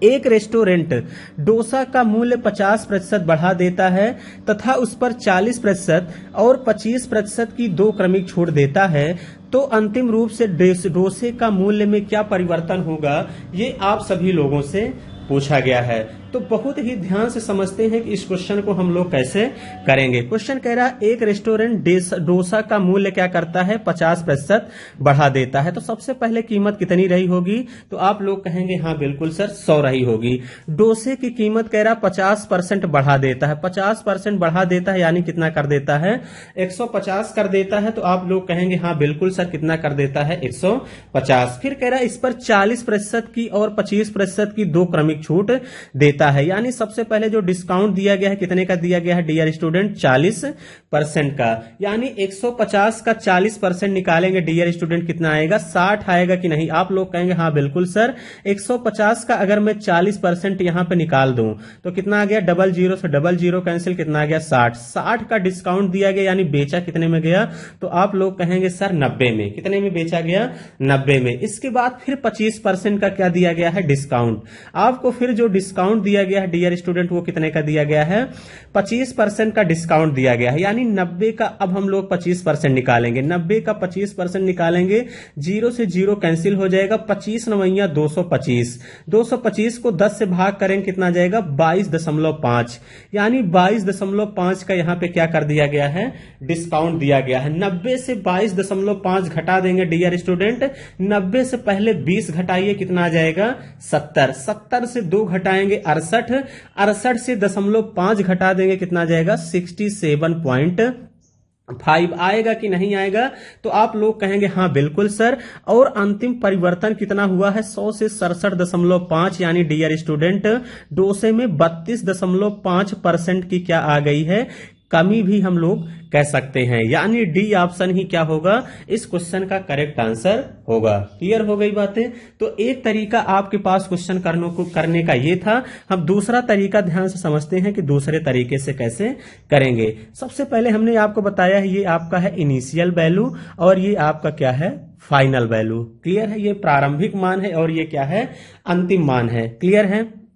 एक रेस्टोरेंट डोसा का मूल्य 50% बढ़ा देता है तथा उस पर 40% और 25% की 2 क्रमिक छूट देता है, तो अंतिम रूप से डोसे का मूल्य में क्या परिवर्तन होगा, ये आप सभी लोगों से पूछा गया है। तो बहुत ही ध्यान से समझते हैं कि इस क्वेश्चन को हम लोग कैसे करेंगे। क्वेश्चन कह रहा है एक रेस्टोरेंट डोसा का मूल्य क्या करता है 50% बढ़ा देता है, तो सबसे पहले कीमत कितनी रही होगी, तो आप लोग कहेंगे हाँ बिल्कुल सर 100 रही होगी। डोसे की कीमत कह रहा 50% बढ़ा देता है, 50% बढ़ा देता है यानी कितना कर देता है 150 कर देता है, तो आप लोग कहेंगे हाँ बिल्कुल सर कितना कर देता है 150। फिर कह रहा है इस पर 40% की और 25% की 2 क्रमिक छूट देता देता है। यानी सबसे पहले जो डिस्काउंट दिया गया है कितने का दिया गया है डियर स्टूडेंट, 40% का। यानी 150 का 40% निकालेंगे डियर स्टूडेंट, कितना आएगा, 60 आएगा कि नहीं। आप लोग कहेंगे हाँ बिल्कुल सर। 150 का अगर मैं 40% यहां पे निकाल दूं तो कितना आ गया, डबल जीरो से डबल जीरो कैंसिल, कितना आ गया, 60 का डिस्काउंट दिया गया। यानी बेचा कितने में गया, तो आप लोग कहेंगे सर 90 में। कितने में बेचा गया, 90 में। इसके बाद फिर 25% का क्या दिया गया है, डिस्काउंट। आपको फिर जो डिस्काउंट दिया गया है डियर स्टूडेंट वो कितने का दिया गया है, 25% का डिस्काउंट दिया गया है। यानी 90 का अब हम लोग 25% निकालेंगे, 90 का 25% निकालेंगे, जीरो से जीरो कैंसिल हो जाएगा, 25 नवैया 225, 225 को 10 से भाग करेंगे, कितना जाएगा, 22.5। यानी 22.5 का यहां पे क्या कर दिया गया है, डिस्काउंट दिया गया है। 90 से 22.5 घटा देंगे डियर स्टूडेंट, 90 से पहले 20 घटाइए, कितना आ जाएगा, 70, 70 से 2 घटाएंगे 68, 68 से 0.5 घटा देंगे, कितना आ जाएगा, 67.5 आएगा कि नहीं आएगा। तो आप लोग कहेंगे हाँ बिल्कुल सर। और अंतिम परिवर्तन कितना हुआ है, 100 से 67.5, यानी डियर स्टूडेंट डोसे में 32.5% की क्या आ गई है, कमी भी हम लोग कह सकते हैं। यानी डी ऑप्शन ही क्या होगा, इस क्वेश्चन का करेक्ट आंसर होगा। क्लियर हो गई बातें। तो एक तरीका आपके पास क्वेश्चन करने का ये था। हम दूसरा तरीका ध्यान से समझते हैं कि दूसरे तरीके से कैसे करेंगे। सबसे पहले हमने आपको बताया है ये आपका है इनिशियल वैल्यू और ये आपका क्या है, फाइनल वैल्यू। क्लियर है, ये प्रारंभिक मान है और ये क्या है, अंतिम मान है। क्लियर है।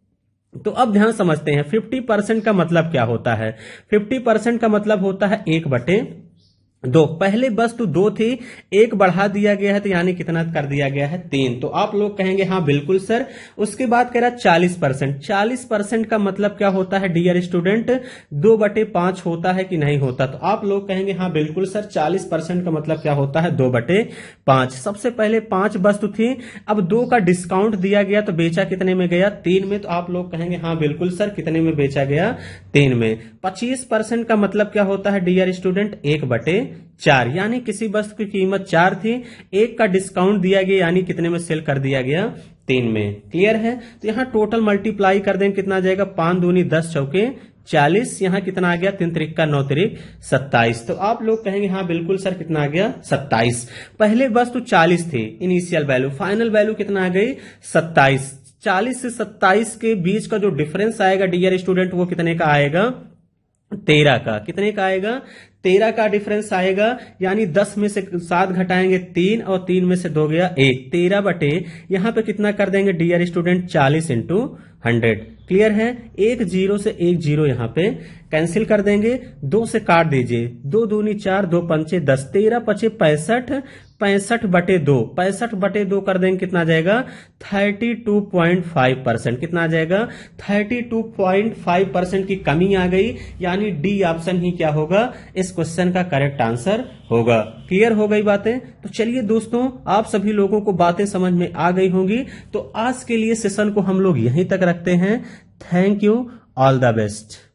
तो अब ध्यान समझते हैं 50% का मतलब क्या होता है। 50% का मतलब होता है 1/2। पहले वस्तु 2 थी, 1 बढ़ा दिया गया है, तो यानी कितना कर दिया गया है, 3। तो आप लोग कहेंगे हाँ बिल्कुल सर। उसके बाद कह रहा 40%। 40% का मतलब क्या होता है डियर स्टूडेंट, 2/5 होता है कि नहीं होता। तो आप लोग कहेंगे हाँ बिल्कुल सर, 40% का मतलब क्या होता है, 2/5। सबसे पहले 5 वस्तु थी, अब 2 का डिस्काउंट दिया गया तो बेचा कितने में गया, 3 में। तो आप लोग कहेंगे हाँ बिल्कुल सर, कितने में बेचा गया, 3 में। 25% का मतलब क्या होता है डियर स्टूडेंट, 1/4। यानी किसी वस्तु की कीमत 4 थी, 1 का डिस्काउंट दिया गया, यानी कितने में सेल कर दिया गया, 3 में। क्लियर है। तो यहां टोटल मल्टीप्लाई कर देंगे, कितना आ जाएगा, 5 दूनी 10 चौके 40। यहां कितना आ गया, 3 त्रिक 9 त्रिक 27। तो आप लोग कहेंगे हाँ बिल्कुल सर, कितना आ गया, 27। पहले वस्तु 40 थी इनिशियल वैल्यू, फाइनल वैल्यू कितना आ गई, 27। 40 से 27 के बीच का जो डिफरेंस आएगा डियर स्टूडेंट वो कितने का आएगा, 13 का। कितने का आएगा, 13 का डिफरेंस आएगा। यानी 10 में से 7 घटाएंगे 3 और 3 में से 2 गया 1, 13 बटे यहां पे कितना कर देंगे डियर स्टूडेंट, 40 × 100। क्लियर है। 1 0 से 1 0 यहां पे कैंसिल कर देंगे, 2 से काट दीजिए, 2 दूनी 4, 2 पंचे 10, 13 पचे 65, 65/2, 65/2 कर देंगे, कितना जाएगा, 32.5%। कितना आ जाएगा, 32.5% की कमी आ गई। यानी डी ऑप्शन ही क्या होगा, इस क्वेश्चन का करेक्ट आंसर होगा। क्लियर हो गई बातें। तो चलिए दोस्तों, आप सभी लोगों को बातें समझ में आ गई होंगी। तो आज के लिए सेशन को हम लोग यहीं तक रखते हैं। Thank you, all the best.